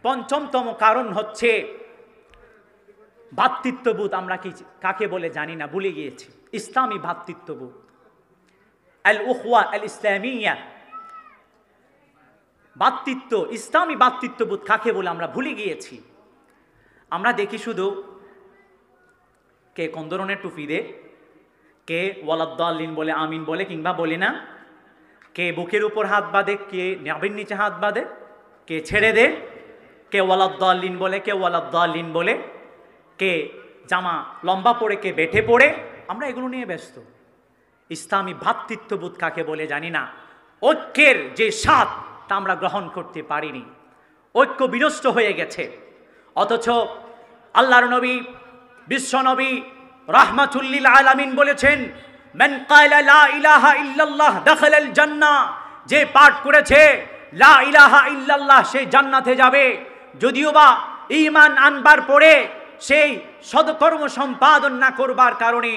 ৫ম কারণ হচ্ছে ভ্রাতৃত্ববোধ। আমরা কি কাকে বলে জানি না, ভুলে গিয়েছি। ইসলামী ভ্রাতৃত্ববোধ, আল উখওয়া আল ইসলামিয়া, ভ্রাতৃত্ব, ইসলামী ভ্রাতৃত্ববোধ কাকে বলে আমরা ভুলে গিয়েছি। আমরা দেখি শুধু কে কোন ধরনের টুপি দে, কে ওয়ালাদ্দাল্লিন বলে আমিন বলে কিংবা বলে না, কে বুকের উপর হাত বাঁধে, কে নাভির নিচে হাত বাঁধে, কে ছেড়ে দে, কে ওয়ালাদ্দাল্লিন বলে, কে ওয়ালাদ্দাল্লিন বলে, কে জামা লম্বা পড়ে, কে বেঠে পড়ে। আমরা এগুলো নিয়ে ব্যস্ত। ইসলামী ভ্রাতৃত্ববোধ কাকে বলে জানি না। ঐক্যের যে স্বাদ তা আমরা গ্রহণ করতে পারিনি। ঐক্য বিনষ্ট হয়ে গেছে। অথচ আল্লাহর নবী বিশ্বনবী রাহমাতুল লিল আলামিন বলেছেন, মান ক্বালা লা ইলাহা ইল্লাল্লাহ দাখালাল জান্নাহ, যে পাঠ করেছে লা ইলাহা ইল্লাল্লাহ সে জান্নাতে যাবে। যদিও বা ঈমান আনবার পরে সেই সৎকর্ম সম্পাদন না করবার কারণে,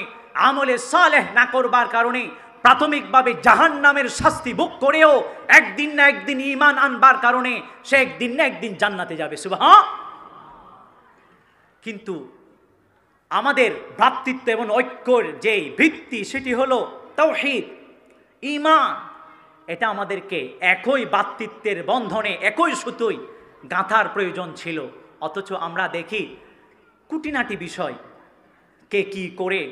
আমলে সালেহ না করবার কারণে প্রাথমিকভাবে জাহান্নামের শাস্তি ভোগ করেও একদিন না একদিন ঈমান আনবার কারণে সে একদিন না একদিন জান্নাতে যাবে। সুবহান। কিন্তু আমাদের ভ্রাতৃত্ব এবং ঐক্যর যে ভিত্তি সেটি হলো তাওহীদ, ঈমান। এটা আমাদেরকে একই ভ্রাতৃত্বের বন্ধনে একই সুতোয় গাঁথার প্রয়োজন ছিল। অথচ আমরা দেখি কুটিনাটি বিষয়, কে কি করে,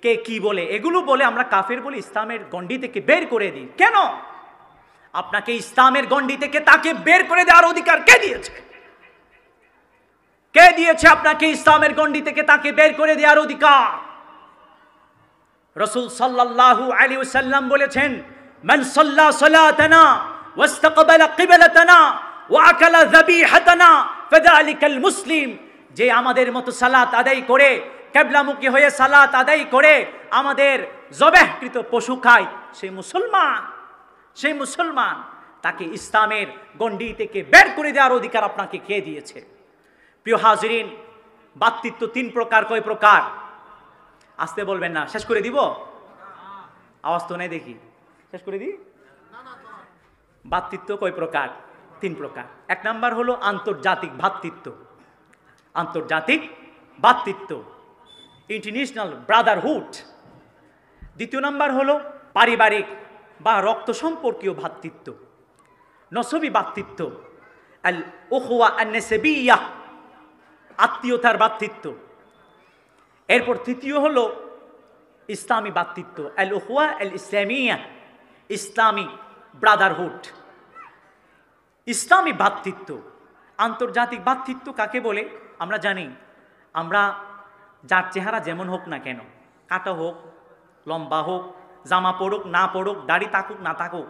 কে কি বলে, এগুলো বলে আমরা কাফের বলে ইসলামের গণ্ডি থেকে বের করে দিই। কেন? আপনাকে ইসলামের গণ্ডি থেকে তাকে বের করে দেওয়ার অধিকার কে দিয়েছে? কে দিয়েছে আপনাকে ইসলামের গণ্ডি থেকে তাকে বের করে দেওয়ার অধিকার? রাসূল সাল্লাল্লাহু আলাইহি ওয়াসাল্লাম বলেছেন, মান সাল্লা সালাতানা ওয়াস্তাকবালা কিবলাতানা ওয়া আকালা যাবিহাতানা ফাযালিকাল মুসলিম, যে আমাদের মতো সালাত আদায় করে, কিবলামুখী হয়ে সালাত আদায় করে আমাদের জবাহকৃত পশু খায়, সেই মুসলমান। সেই মুসলমান। তাকে ইসলামের গণ্ডি থেকে বের করে দেওয়ার অধিকার আপনাকে কে দিয়েছে? প্রিয় হাজিরিন, ভ্রাতৃত্ব 3 প্রকার। কয় প্রকার? আসতে বলবেন না, শেষ করে দিব? আওয়াজ তো নেই দেখি, শেষ করে দিই। ভ্রাতৃত্ব কয় প্রকার? তিন প্রকার। এক নাম্বার হলো আন্তর্জাতিক ভ্রাতৃত্ব, আন্তর্জাতিক ভ্রাতৃত্ব, ইন্টারন্যাশনাল ব্রাদারহুড। দ্বিতীয় নাম্বার হলো পারিবারিক বা রক্ত সম্পর্কীয় ভ্রাতৃত্ব, নসবি ভ্রাতৃত্ব, আল উখওয়া আন-নাসাবিয়্যাহ, আত্মীয়তার ভ্রাতৃত্ব। এরপর তৃতীয় হলো ইসলামী ভ্রাতৃত্ব, আল উখওয়া আল ইসলামিয়্যাহ, ইসলামী ব্রাদারহুড। ইসলামী ভ্রাতৃত্ব, আন্তর্জাতিক ভ্রাতৃত্ব কাকে বলে আমরা জানি। আমরা যার চেহারা যেমন হোক না কেন, কাটা হোক, লম্বা হোক, জামা পড়ুক না পড়ুক, দাড়ি থাকুক না থাকুক,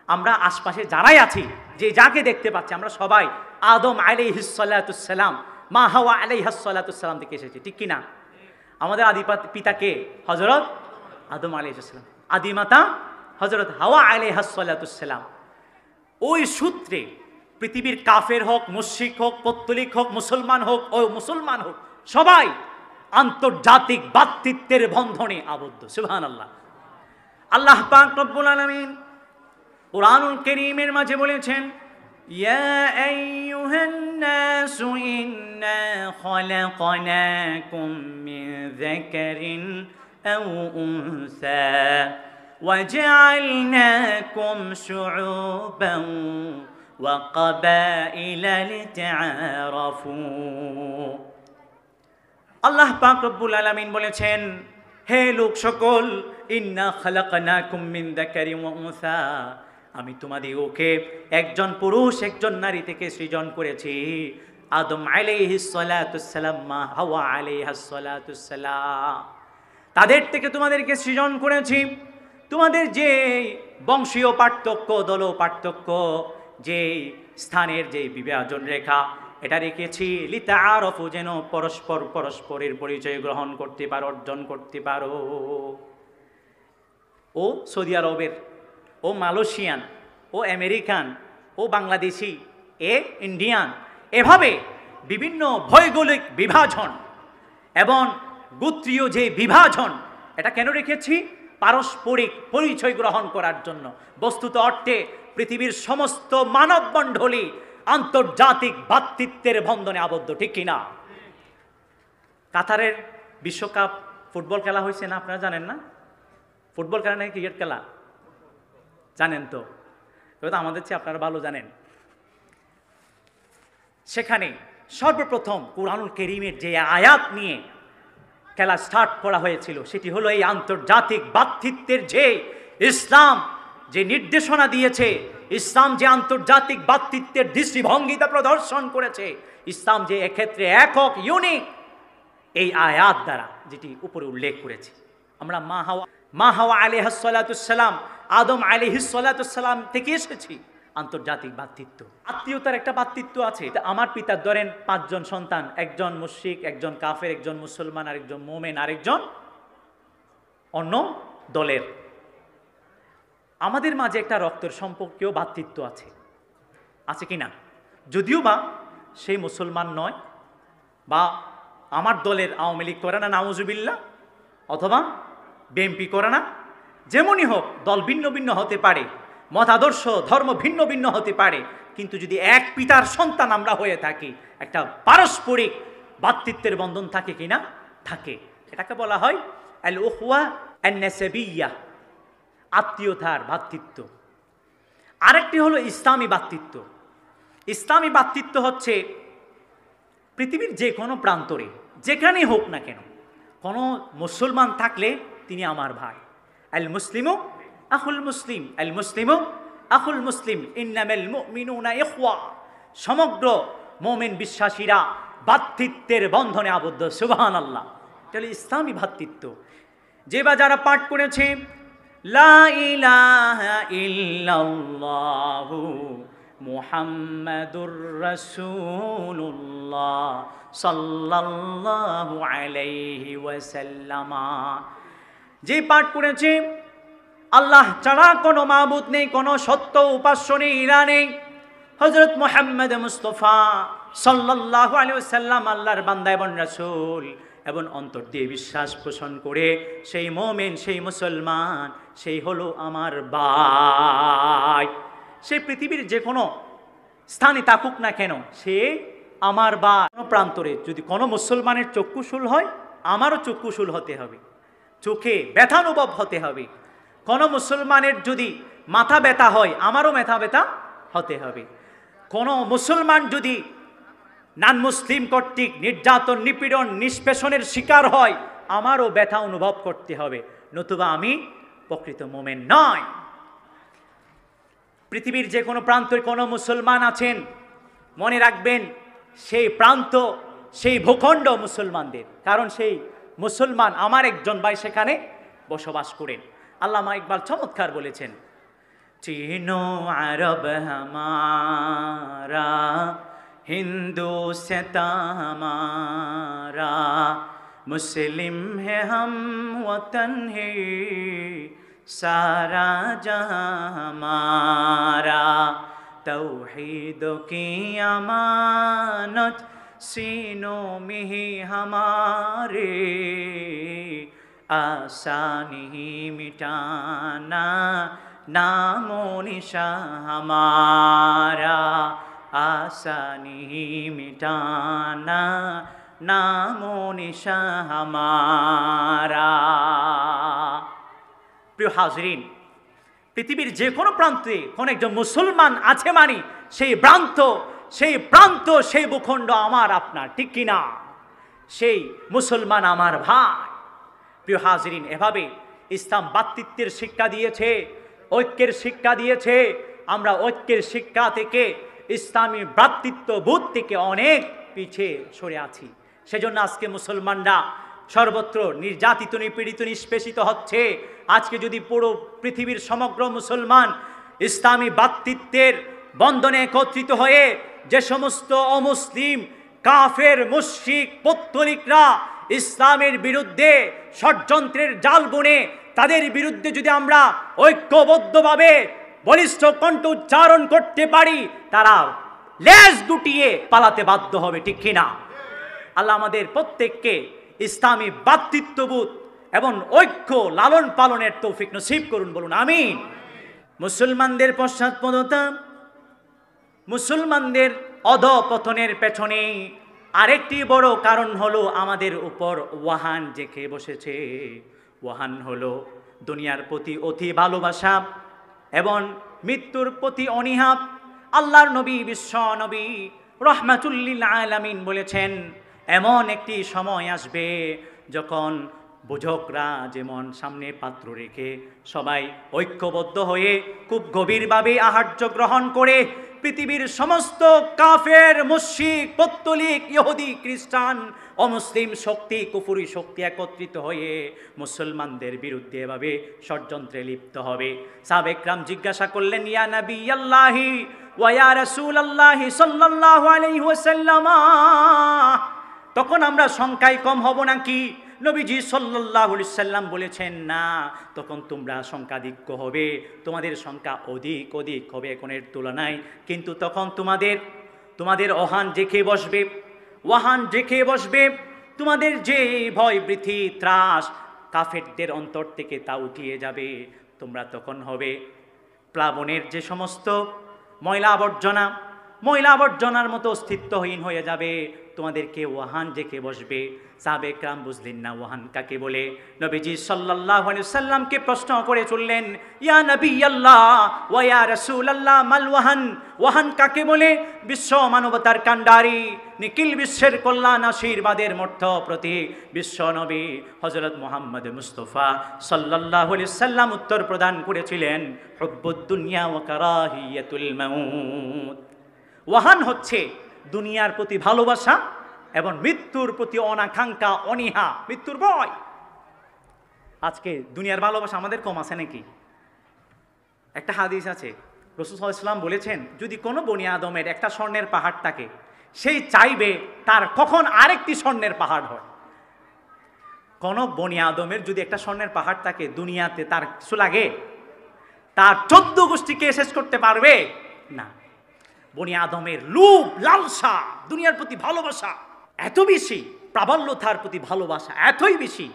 আমরা আশপাশে যারাই আছি, যে যাকে দেখতে পাচ্ছি, আমরা সবাই আদম আলাইহিস সালাতুস সালাম, মা হাওয়া আলাইহাস সালাতুস সালাম থেকে এসেছি, ঠিক কিনা? আমাদের আদি পিতা কে? হযরত আদম আলাইহিস সালাম। আদি মাতা হযরত হাওয়া আলাইহাস সালাতুস সালাম। ওই সূত্রে পৃথিবীর কাফের হোক, মুশরিক হোক, পৌত্তলিক হোক, মুসলমান হোক ও মুসলমান হোক, সবাই আন্তর্জাতিক ভ্রাতৃত্বের বন্ধনে আবদ্ধ। সুবহানাল্লাহ। আল্লাহ পাক রব্বুল আলামিন কুরআনুল কারীমের মাঝে বলেছেন, ইয়া আইয়ুহান নাসু ইন্না খলাকনাকুম মিন যাকারিন আও উনসা وجعلناكم شعوبا وقبائل لتعارفوا। আল্লাহ পাক রব্বুল আলামিন বলেছেন, হে লোক সকল, ইন্না খালাকনাকুম মিন যাকারিন ওয়া উনসা, আমি তোমাদিগকে একজন পুরুষ একজন নারী থেকে সৃজন করেছি। আদম আলাইহিস সালাতুস সালাম, মা হাওয়া আলাইহাস সালাতুস সালাম, তাদের থেকে তোমাদেরকে সৃজন করেছি। তোমাদের যে বংশীয় পার্থক্য, দল পার্থক্য, যে স্থানের যে বিভাজন রেখা, এটা রেখেছি লিতাআরাফু, যেন পরস্পর পরস্পরের পরিচয় গ্রহণ করতে পারো, অর্জন করতে পারো। ও সৌদি আরবের, ও মালয়েশিয়ান, ও আমেরিকান, ও বাংলাদেশি, এ ইন্ডিয়ান, এভাবে বিভিন্ন ভৌগোলিক বিভাজন এবং গোত্রীয় যে বিভাজন, এটা কেন রেখেছি? পারস্পরিক পরিচয় গ্রহণ করার জন্য। বস্তুত অর্থে পৃথিবীর সমস্ত মানবমণ্ডলী আন্তর্জাতিক ভ্রাতৃত্বের বন্ধনে আবদ্ধ, ঠিক কিনা? কাতারের বিশ্বকাপ ফুটবল খেলা হয়েছে না, আপনারা জানেন না? ফুটবল খেলা নাকি ক্রিকেট খেলা? জানেন তো? তবে তো আমাদের চেয়ে আপনারা ভালো জানেন। সেখানে সর্বপ্রথম কুরআনুল কারীমের যে আয়াত নিয়ে খেলা স্টার্ট করা হয়েছিল, সেটি হলো এই আন্তর্জাতিক ভ্রাতৃত্বের যে ইসলাম যে নির্দেশনা দিয়েছে, ইসলাম যে আন্তর্জাতিক ভ্রাতৃত্বের দৃষ্টিভঙ্গিতা প্রদর্শন করেছে, ইসলাম যে এক্ষেত্রে একক, ইউনিক, এই আয়াত দ্বারা যেটি উপরে উল্লেখ করেছি। আমরা মা হাওয়া আলাইহাস সালাতুস সালাম, আদম আলাইহিস সালাতুস সালাম থেকে এসেছি। আন্তর্জাতিক ভ্রাতৃত্ব, আত্মীয়তার একটা ভ্রাতৃত্ব আছে। আমার পিতার ধরেন 5 জন সন্তান, একজন মুশরিক, একজন কাফের, একজন মুসলমান, আরেকজন মুমিন, আরেকজন অন্য দলের। আমাদের মাঝে একটা রক্তের সম্পর্কীয় ভ্রাতৃত্ব আছে, আছে কিনা? যদিও বা সেই মুসলমান নয়, বা আমার দলের আওয়ামী লীগ করে না, নাউজুবিল্লাহ, অথবা বিএনপি করে না, যেমনই হোক, দল ভিন্ন ভিন্ন হতে পারে, মতাদর্শ ধর্ম ভিন্ন ভিন্ন হতে পারে, কিন্তু যদি এক পিতার সন্তান আমরা হয়ে থাকি, একটা পারস্পরিক ভ্রাতৃত্বের বন্ধন থাকে কিনা? থাকে। এটাকে বলা হয় আল উখওয়া আন-নাসাবিয়্যাহ, আত্মীয়তার ভ্রাতৃত্ব। আরেকটি হলো ইসলামী ভ্রাতৃত্ব। ইসলামী ভ্রাতৃত্ব হচ্ছে পৃথিবীর যে কোনো প্রান্তরে, যেখানেই হোক না কেন, কোনো মুসলমান থাকলে তিনি আমার ভাই। আল মুসলিমু আখুল মুসলিম, আল মুসলিমু আখুল মুসলিম, ইন্নামাল মুমিনুনা ইখওয়া। সমগ্র মুমিন বিশ্বাসীরা ভ্রাতৃত্বের বন্ধনে আবদ্ধ। সুবহানাল্লাহ। তাহলে ইসলামী ভ্রাতৃত্ব, যে বা যারা পাঠ করেছে লা ইলাহা ইল্লাল্লাহু মুহাম্মাদুর রাসূলুল্লাহ সাল্লাল্লাহু আলাইহি ওয়াসাল্লাম, যে পাঠ করেছে আল্লাহ ছাড়া কোনো মাবুদ নেই, কোনো সত্য উপাস্য নেই, ইলা নেই, হযরত মুহাম্মদ মুস্তাফা সাল্লাল্লাহু আলাইহি ওয়াসাল্লাম আল্লাহর বান্দা এবং রাসূল, এবং অন্তর দিয়ে বিশ্বাস পোষণ করে সেই মুমিন, সেই মুসলমান, সেই হলো আমার ভাই। সেই পৃথিবীর যে কোনো স্থানে থাকুক না কেন, সে আমার বা প্রান্তরে যদি কোনো মুসলমানের চক্ষুশূল হয়, আমারও চক্ষুশূল হতে হবে, চোখে ব্যথানুভব হতে হবে। কোনো মুসলমানের যদি মাথা ব্যথা হয়, আমারও মাথা ব্যথা হতে হবে। কোনো মুসলমান যদি নান মুসলিম কর্তৃক নির্যাতন, নিপীড়ন, নিষ্পেষণের শিকার হয়, আমারও ব্যথা অনুভব করতে হবে, নতুবা আমি প্রকৃত মুমিন নয়। পৃথিবীর যে কোনো প্রান্তের কোনো মুসলমান আছেন, মনে রাখবেন সেই প্রান্ত, সেই ভূখণ্ড মুসলমানদের, কারণ সেই মুসলমান আমার একজন ভাই সেখানে বসবাস করেন। আল্লামা ইকবাল চমৎকার বলেছেন, চিনো আরব হামারা, হিন্দু সেতা হামারা, মুসলিম হে হম ওতন হে सारा जहां हमारा, तौहीद की अमानत सीनों में ही हमारे, आसानी ही मिटाना नामो निशा हमारा, आसानी ही मिटाना नामो निशा हमारा। প্রিয় হাজরিন, পৃথিবীর যে কোনো প্রান্তে কোন একজন মুসলমান আছে মানে সেই প্রান্ত সেই ভূখণ্ড আমার আপনার, ঠিক কিনা? সেই মুসলমান আমার ভাই। প্রিয় হাজরিন, এভাবে ইসলাম ভ্রাতৃত্বের শিক্ষা দিয়েছে, ঐক্যের শিক্ষা দিয়েছে। আমরা ঐক্যের শিক্ষা থেকে, ইসলামী ভ্রাতৃত্ববোধ থেকে অনেক পিছিয়ে সরে আছি। সেজন্য আজকে মুসলমানরা সর্বত্র নির্যাতিত, নিপীড়িত, নিষ্পেষিত হচ্ছে। আজকে যদি পুরো পৃথিবীর সমগ্র মুসলমান ইসলামী ভ্রাতৃত্বের বন্ধনে একত্রিত হয়ে যে সমস্ত অমুসলিম কাফের মুশরিক পৌত্তলিকরা ইসলামের বিরুদ্ধে ষড়যন্ত্রের জাল বুনে, তাদের বিরুদ্ধে যদি আমরা ঐক্যবদ্ধভাবে বলিষ্ঠ কণ্ঠ উচ্চারণ করতে পারি, তারা লেজ গুটিয়ে পালাতে বাধ্য হবে, ঠিক কিনা? আল্লাহ আমাদের প্রত্যেককে ইসলামী ভ্রাতৃত্ববোধ এবং ঐক্য লালন পালনের তৌফিক নসিব করুন, বলুন আমিন। মুসলমানদের পশ্চাৎপদতা, মুসলমানদের অধঃপতনের পেছনে আরেকটি বড় কারণ হলো আমাদের উপর ওয়াহান যে খেয়ে বসেছে। ওয়াহান হলো দুনিয়ার প্রতি অতি ভালোবাসা এবং মৃত্যুর প্রতি অনীহা। আল্লাহর নবী, বিশ্ব নবী রাহমাতুল লিল আলামিন বলেছেন, এমন একটি সময় আসবে যখন বুঝকরা যেমন সামনে পাত্র রেখে সবাই ঐক্যবদ্ধ হয়ে খুব গভীরভাবে আহার্য গ্রহণ করে পৃথিবীর সমস্ত কাফের, মুশরিক, পৌত্তলিক, ইহুদি, খ্রিস্টান, অমুসলিম শক্তি, কুফরি শক্তি একত্রিত হয়ে মুসলমানদের বিরুদ্ধে এভাবে ষড়যন্ত্রে লিপ্ত হবে। সাহাবা ইকরাম জিজ্ঞাসা করলেন, ইয়া নবী আল্লাহি ওয়া ইয়া রাসূলুল্লাহি সাল্লাল্লাহু আলাইহি ওয়াসাল্লাম, তখন আমরা সংখ্যায় কম হব নাকি? নবীজি সাল্লাল্লাহু আলাইহি সাল্লাম বলেছেন, না, তখন তোমরা সংখ্যাধিক্য হবে, তোমাদের সংখ্যা অধিক হবে এখনের তুলনায়। কিন্তু তখন তোমাদের ওয়াহান জেঁকে বসবে, তোমাদের যে ভয়, ভীতি, ত্রাস কাফেরদের অন্তর থেকে তা উঠিয়ে যাবে। তোমরা তখন হবে প্লাবনের যে সমস্ত ময়লা আবর্জনার মতো অস্তিত্বহীন হয়ে যাবে, তোমাদেরকে ওয়াহান জেঁকে বসবে। সাহাবে একরাম বুঝলেন না ওয়াহান কাকে বলে। নবীজি সাল্লাল্লাহু আলাইহি সাল্লামকে প্রশ্ন করে চললেন, ইয়া নবী আল্লাহ ওয়া ইয়া রাসূলুল্লাহ মাল ওয়াহান, ওয়াহান কাকে বলে? বিশ্ব মানবতার কাণ্ডারি, নিখিল বিশ্বের কল্যাণ আশীর্বাদের মর্থ প্রতীক বিশ্ব নবী হযরত মুহাম্মদ মুস্তাফা সাল্লাল্লাহু আলাইহি সাল্লাম উত্তর প্রদান করেছিলেন, হুব্বুদ দুনিয়া ওয়া কারাহিয়াতুল মাউত। ওয়াহান হচ্ছে দুনিয়ার প্রতি ভালোবাসা এবং মৃত্যুর প্রতি অনাকাঙ্ক্ষা, অনীহা, মৃত্যুর ভয়। আজকে দুনিয়ার ভালোবাসা আমাদের কম আছে নাকি? একটা হাদিস আছে, রাসূল সাল্লাল্লাহু আলাইহি ওয়াসাল্লাম বলেছেন, যদি কোনো বনি আদমের একটা স্বর্ণের পাহাড় থাকে, সেই চাইবে তার কখন আরেকটি স্বর্ণের পাহাড় হয়। কোনো বনি আদমের যদি একটা স্বর্ণের পাহাড় থাকে, দুনিয়াতে তার কিছু লাগে? তার 14 গোষ্ঠীকে শেষ করতে পারবে না। বনি আদমের লোভ, লালসা, দুনিয়ার প্রতি ভালোবাসা এত বেশি, প্রাবল্যতার প্রতি ভালোবাসা এতই বেশি।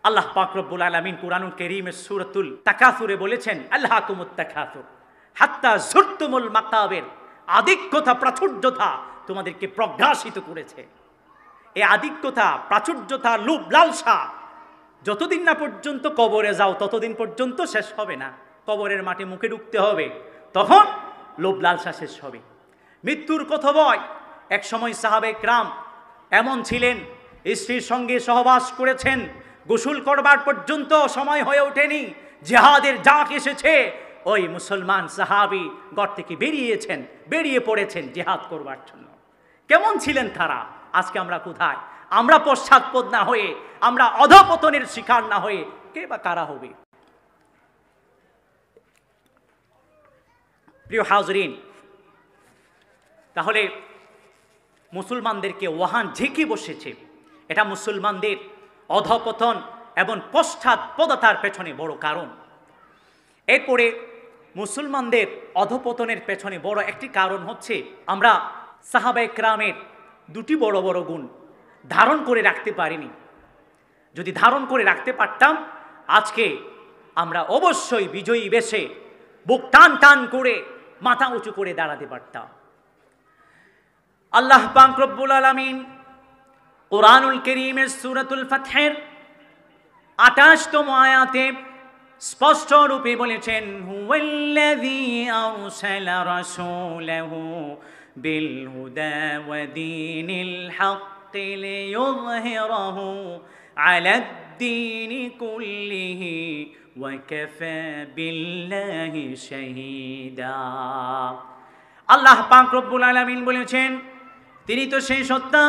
আল্লাহ পাক রব্বুল আলামিন কুরআনুল কারীমের সূরাতুল তাকাসুরে বলেছেন, আল্লাহকুমুত তাকাসুর হাত্তা যুরতুমুল মাকাবির, আধিক্যতা প্রাচুর্যতা তোমাদেরকে প্রগ্রাসিত করেছে। এই আধিক্যতা, প্রাচুর্যতা, লোভ লালসা যতদিন না পর্যন্ত কবরে যাও ততদিন পর্যন্ত শেষ হবে না। কবরের মাঠে মুখে ঢুকতে হবে, তখন লোভ লালসা শেষ হবে। মৃত্যুর কথা ভয়। এক সময় সাহাবে কিরাম এমন ছিলেন, স্ত্রীর সঙ্গে সহবাস করেছেন, গোসল করবার পর্যন্ত সময় হয়ে ওঠেনি, জিহাদের ডাক এসেছে, ওই মুসলমান সাহাবী ঘর থেকে বেরিয়ে পড়েছেন জিহাদ করবার জন্য। কেমন ছিলেন তারা? আজকে আমরা কোথায়? আমরা পশ্চাৎপদ না হয়ে, আমরা অধঃপতনের শিকার না হয়ে কে বা কারা হবে? প্রিয় হাজরিন, তাহলে মুসলমানদেরকে ওয়াহান ঝেঁকে বসেছে। এটা মুসলমানদের অধঃপতন এবং পশ্চাৎপদতার পেছনে বড় কারণ। এরপরে মুসলমানদের অধঃপতনের পেছনে বড় একটি কারণ হচ্ছে, আমরা সাহাবায়ে কেরামের দুটি বড় বড় গুণ ধারণ করে রাখতে পারিনি। যদি ধারণ করে রাখতে পারতাম, আজকে আমরা অবশ্যই বিজয়ী বেশে বুক টান টান করে মাথা উঁচু করে দাঁড়াতে পারতাম। আল্লাহ পাক রব্বুল আলামিন কুরআনুল কারীমের সূরাতুল ফাতহের 28তম আয়াতে স্পষ্ট রূপে বলেছেন, হুয়াল্লাযী আরসালা রাসূলাহু বিল হুদা ওয়া দীনিল হাক্কি লিইয়ুযহিরাহু আলাদ-দীনি কুল্লিহি ওয়া কাফা বিল্লাহি শাহীদা। আল্লাহ পাক রব্বুল আলামিন বলেছেন, তিনি তো সেই সত্তা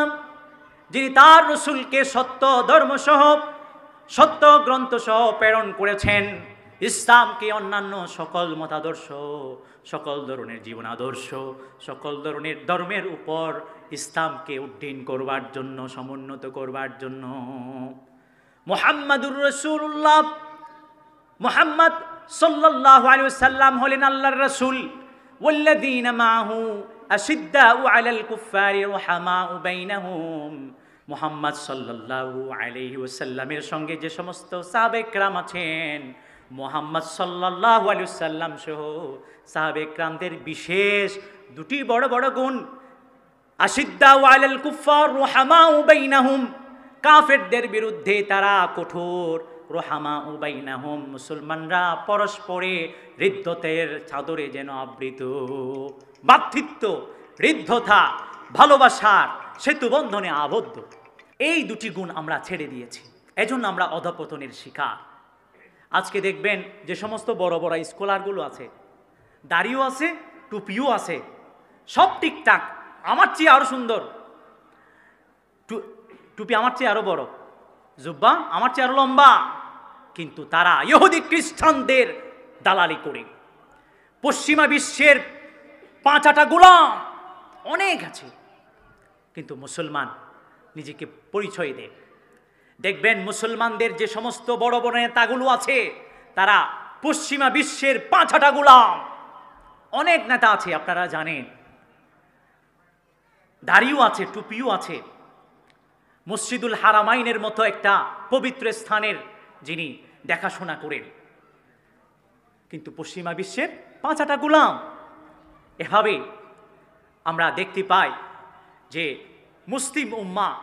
যিনি তার রাসূলকে সত্য ধর্ম সহ, সত্য গ্রন্থ সহ প্রেরণ করেছেন, ইসলামকে অন্যান্য সকল মতাদর্শ, সকল ধরনের জীবন আদর্শ, সকল ধরনের ধর্মের উপর ইসলামকে উড্ডীন করবার জন্য, সমুন্নত করবার জন্য। মুহাম্মাদুর রাসূলুল্লাহ, মুহাম্মদ সাল্লাল্লাহু আলাইহি ওয়াসাল্লাম হলেন আল্লাহর রাসূল। ওয়াল্লাযীনা মাআহু আশিদ্দাউ আলাল কুফফারি রুহামাউ বাইনাহুম। মুহাম্মদ সাল্লাল্লাহু আলাইহি ওয়াসাল্লামের সঙ্গে যে সমস্ত সাহাবে কেরাম আছেন, মুহাম্মদ সাল্লাল্লাহু আলাইহি ওয়াসাল্লাম সহ সাহাবে কেরামদের বিশেষ দুটি বড় বড় গুণ। আশিদ্দাউ আলাল কুফফার রুহামাউ বাইনাহুম, কাফেরদের বিরুদ্ধে তারা কঠোর, রুহামাউ বাইনাহুম, মুসলমানরা পরস্পরে হৃদ্যতের চাদরে যেন আবৃত। ভ্রাতৃত্ব, হৃদ্যতা, ভালোবাসার সেতু বন্ধনে আবদ্ধ। এই দুটি গুণ আমরা ছেড়ে দিয়েছি, এজন্য আমরা অধঃপতনের শিকার। আজকে দেখবেন যে সমস্ত বড় বড় স্কলারগুলো আছে, দাড়িও আছে, টুপিও আছে, সব ঠিকঠাক, আমার চেয়ে আরো সুন্দর, টুপি আমার চেয়ে আরো বড়, জুব্বা আমার চেয়ে আরো লম্বা, কিন্তু তারা ইহুদি খ্রিস্টানদের দালালি করে পশ্চিমা বিশ্বের 5-8টা গোলাম অনেক আছে, কিন্তু মুসলমান নিজেকে পরিচয় দেয়। দেখবেন মুসলমানদের যে সমস্ত বড় বড় নেতাগুলো আছে, তারা পশ্চিমা বিশ্বের 5-8টা গোলাম। অনেক নেতা আছে, আপনারা জানেন, দাড়িও আছে, টুপিও আছে, মসজিদুল হারামাইনের মতো একটা পবিত্র স্থানের যিনি দেখাশোনা করেন, কিন্তু পশ্চিমা বিশ্বের 5-8টা গোলাম। এভাবে আমরা দেখতে পাই যে মুসলিম উম্মাহ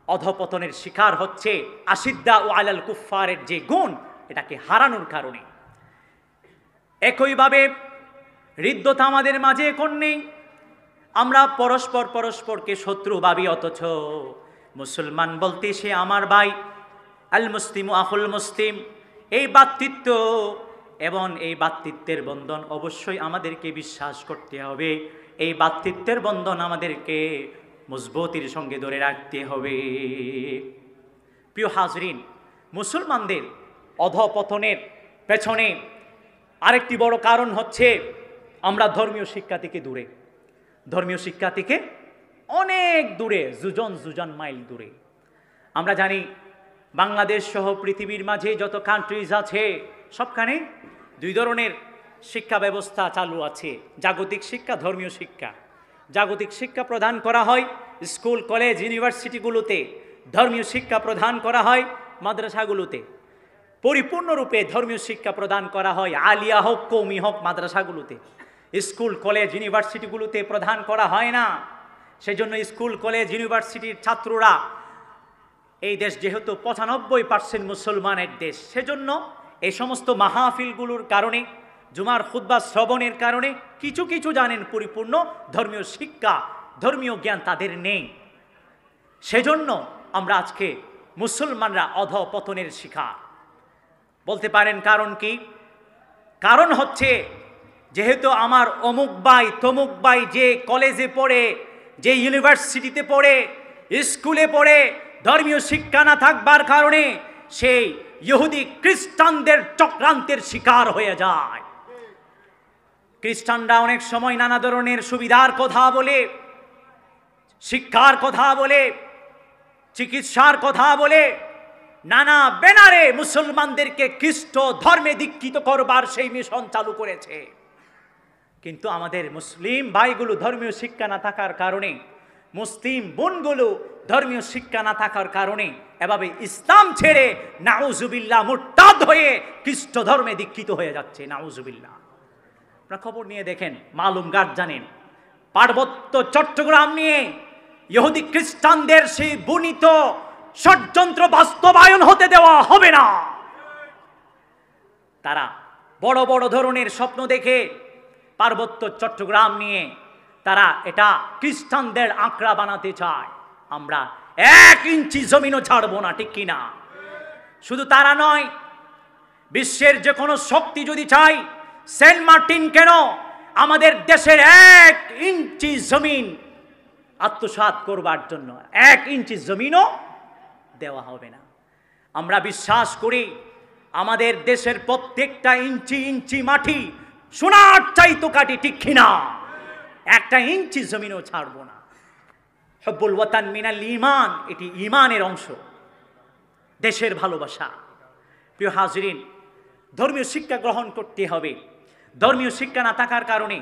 অধঃপতনের শিকার হচ্ছে আশিদ্দাউ আলাল কুফফারের যে গুণ, এটাকে হারানোর কারণে। একইভাবে হৃদ্যতা আমাদের মাঝে এখন নেই। আমরা পরস্পরকে শত্রু ভাবি, অথচ মুসলমান বলতে সে আমার ভাই। আল মুসলিমু আখুল মুসলিম, এই ভ্রাতৃত্ব এবং এই ভ্রাতৃত্বের বন্ধন অবশ্যই আমাদেরকে বিশ্বাস করতে হবে। এই ভ্রাতৃত্বের বন্ধন আমাদেরকে মজবুতির সঙ্গে ধরে রাখতে হবে। প্রিয় হাজরিন, মুসলমানদের অধঃপতনের পেছনে আরেকটি বড় কারণ হচ্ছে আমরা ধর্মীয় শিক্ষা থেকে দূরে, ধর্মীয় শিক্ষা থেকে অনেক দূরে, যুজন মাইল দূরে। আমরা জানি বাংলাদেশ সহ পৃথিবীর মাঝে যত কান্ট্রিজ আছে, সবখানে দুই ধরনের শিক্ষা ব্যবস্থা চালু আছে, জাগতিক শিক্ষা, ধর্মীয় শিক্ষা। জাগতিক শিক্ষা প্রদান করা হয় স্কুল, কলেজ, ইউনিভার্সিটিগুলোতে, ধর্মীয় শিক্ষা প্রদান করা হয় মাদ্রাসাগুলোতে। পরিপূর্ণরূপে ধর্মীয় শিক্ষা প্রদান করা হয় আলিয়া হোক কওমি হোক মাদ্রাসাগুলোতে, স্কুল কলেজ ইউনিভার্সিটিগুলোতে প্রদান করা হয় না। সেজন্য স্কুল কলেজ ইউনিভার্সিটির ছাত্ররা, এই দেশ যেহেতু 95% মুসলমানের দেশ, সেজন্য এই সমস্ত মাহফিলগুলোর কারণে, জুমার খুতবা শ্রবণের কারণে কিছু কিছু জানেন পরিপূর্ণ ধর্মীয় শিক্ষা, ধর্মীয় জ্ঞান তাদের নেই। সেজন্য আমরা আজকে মুসলমানরা অধঃপতনের শিকার। বলতে পারেন কারণ কি? কারণ হচ্ছে যেহেতু আমার অমুক ভাই তমুক ভাই যে কলেজে পড়ে, যে ইউনিভার্সিটিতে পড়ে, স্কুলে পড়ে, ধর্মীয় শিক্ষা না থাকবার কারণে সেই ইহুদি খ্রিস্টানদের চক্রান্তের শিকার হয়ে যায়। খ্রিস্টানরা অনেক সময় নানা ধরনের সুবিধার কথা বলে, শিক্ষার কথা বলে, চিকিৎসার কথা বলে, নানা ব্যানারে মুসলমানদেরকে খ্রিস্ট ধর্মে দীক্ষিত করবার সেই মিশন চালু করেছে। কিন্তু আমাদের মুসলিম ভাইগুলো ধর্মীয় শিক্ষা না থাকার কারণে, মুসলিম বোনগুলো ধর্মীয় শিক্ষা না থাকার কারণে এভাবে ইসলাম ছেড়ে নাউজুবিল্লাহ মুরতাদ হয়ে খ্রিস্ট ধর্মে দীক্ষিত হয়ে যাচ্ছে। নাউজুবিল্লাহ। আপনারা খবর নিয়ে দেখেন, মালুম গার্ড জানেন, পার্বত্য চট্টগ্রাম নিয়ে ইহুদি খ্রিস্টানদের সেই বুনিত ষড়যন্ত্র বাস্তবায়ন হতে দেওয়া হবে না। তারা বড় বড় ধরনের স্বপ্ন দেখে পার্বত্য চট্টগ্রাম নিয়ে তারা এটা খ্রিস্টানদের আঁকড়া বানাতে চায়। আমরা 1 ইঞ্চি জমিনও ছাড়বো না, ঠিক কিনা? শুধু তারা নয়, বিশ্বের যে কোনো শক্তি যদি চাই, সেন্ট মার্টিন কেন, আমাদের দেশের 1 ইঞ্চি জমিন আত্মসাৎ করবার জন্য 1 ইঞ্চি জমিনও দেওয়া হবে না। আমরা বিশ্বাস করি আমাদের দেশের প্রত্যেকটা ইঞ্চি ইঞ্চি মাটি সোনার চাইতো কাটি, ঠিক কিনা? 1 ইঞ্চি জমিনও ছাড়বো না। হুব্বুল ওয়াতান মিনাল ঈমান, এটি ঈমানের অংশ, দেশের ভালোবাসা। প্রিয় হাজরিন, ধর্মীয় শিক্ষা গ্রহণ করতে হবে। ধর্মীয় শিক্ষা না থাকার কারণে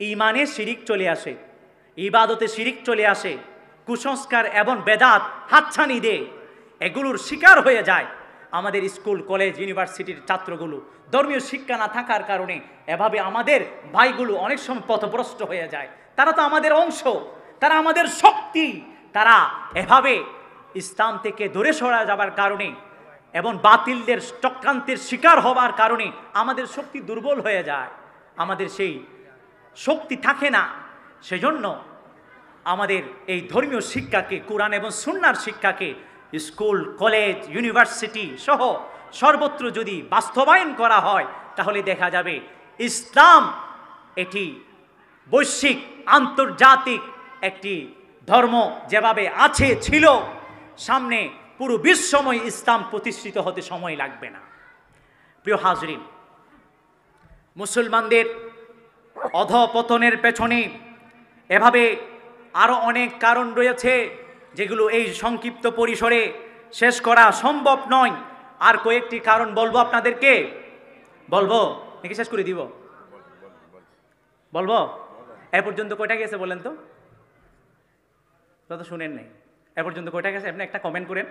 ঈমানে শিরিক চলে আসে, ইবাদতে শিরিক চলে আসে, কুসংস্কার এবং বেদাত হাতছানি দেয়, এগুলোর শিকার হয়ে যায় আমাদের স্কুল কলেজ ইউনিভার্সিটির ছাত্রগুলো। ধর্মীয় শিক্ষা না থাকার কারণে এভাবে আমাদের ভাইগুলো অনেক সময় পথভ্রষ্ট হয়ে যায়। তারা তো আমাদের অংশ, তারা আমাদের শক্তি, তারা এভাবে ইসলাম থেকে দূরে সরে যাবার কারণে এবং বাতিলদের চক্রান্তের শিকার হবার কারণে আমাদের শক্তি দুর্বল হয়ে যায়, আমাদের সেই শক্তি থাকে না। সেজন্য আমাদের এই ধর্মীয় শিক্ষাকে, কোরআন এবং সুন্নাহর শিক্ষাকে স্কুল কলেজ ইউনিভার্সিটি সহ সর্বত্র যদি বাস্তবায়ন করা হয়, তাহলে দেখা যাবে ইসলাম এটি বৈশ্বিক আন্তর্জাতিক একটি ধর্ম যেভাবে আছে ছিল, সামনে পুরো বিশ্বময় ইসলাম প্রতিষ্ঠিত হতে সময় লাগবে না। প্রিয় হাজরিন, মুসলমানদের অধঃপতনের পেছনে এভাবে আরও অনেক কারণ রয়েছে, যেগুলো এই সংক্ষিপ্ত পরিসরে শেষ করা সম্ভব নয়। আর কয়েকটি কারণ বলবো আপনাদেরকে। বলবো নাকি শেষ করে দিব? বলবো? এ পর্যন্ত কয়টা গেছে বলেন তো? তো শুনেন নাই। এ পর্যন্ত কয়টা গেছে? আপনি একটা কমেন্ট করেন,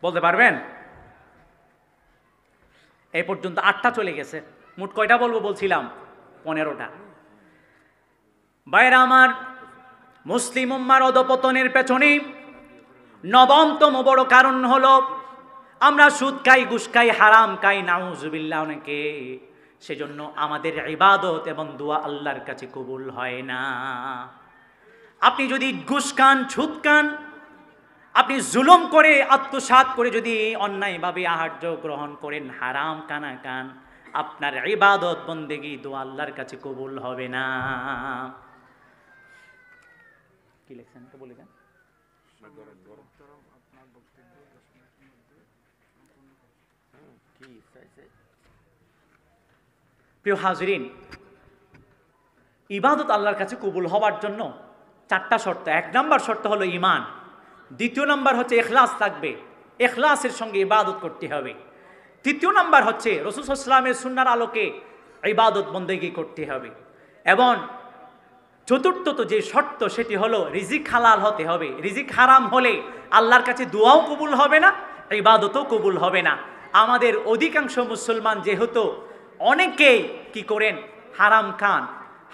বলতে পারবেন? এই পর্যন্ত 8টা চলে গেছে। মোট কয়টা বলবো বলছিলাম? 15টা। ভাইরা আমার, মুসলিম উম্মার অধঃপতনের পেছনে 9তম বড় কারণ হলো আমরা সুদ খাই, ঘুষ খাই, হারাম খাই, নাউজুবিল্লাহ অনেকে। সেজন্য আমাদের ইবাদত এবং দোয়া আল্লাহর কাছে কবুল হয় না। আপনি যদি ঘুষ খান, সুদ খান, আপনি জুলুম করে আত্মসাৎ করে যদি অন্যায়ভাবে আহার্য গ্রহণ করেন, হারাম কানা খান, আপনার ইবাদত বন্দেগী দোয়া আল্লাহর কাছে কবুল হবে না। কি লিখছেন তো বলে দেন। প্রিয় হাজরিন, ইবাদত আল্লাহর কাছে কবুল হওয়ার জন্য 4টা শর্ত। 1 নম্বর শর্ত হলো ঈমান। 2য় নম্বর হচ্ছে ইখলাস থাকবে, ইখলাসের সঙ্গে ইবাদত করতে হবে। 3য় নম্বর হচ্ছে রাসূল সাল্লাল্লাহু আলাইহি ওয়াসাল্লামের সুন্নাহর আলোকে ইবাদত বন্দেগী করতে হবে। এবং চতুর্থত যে শর্ত সেটি হলো রিজিক হালাল হতে হবে। রিজিক হারাম হলে আল্লাহর কাছে দোয়াও কবুল হবে না ইবাদতও কবুল হবে না। আমাদের অধিকাংশ মুসলমান যেহেতু অনেকেই কি করেন, হারাম খান,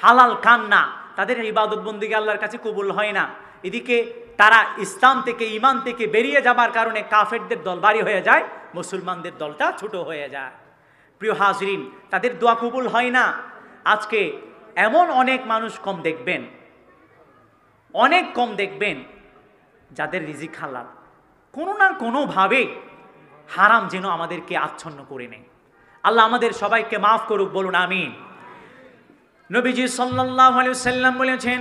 হালাল খান না, তাদের ইবাদত বন্দেগী আল্লাহর কাছে কবুল হয় না। এদিকে তারা ইসলাম থেকে, ঈমান থেকে বেরিয়ে যাবার কারণে কাফেরদের দল ভারী হয়ে যায়, মুসলমানদের দলটা ছোট হয়ে যায়। প্রিয় হাজরিন, তাদের দোয়া কবুল হয় না। আজকে এমন অনেক মানুষ কম দেখবেন, অনেক কম দেখবেন যাদের রিজিক হালাল, কোনো না কোনোভাবে হারাম যেন আমাদেরকে আচ্ছন্ন করে নেয়। আল্লাহ আমাদের সবাইকে মাফ করুক, বলুন আমিন। নবীজি সাল্লাল্লাহু আলাইহি ওয়াসাল্লাম বলেছেন,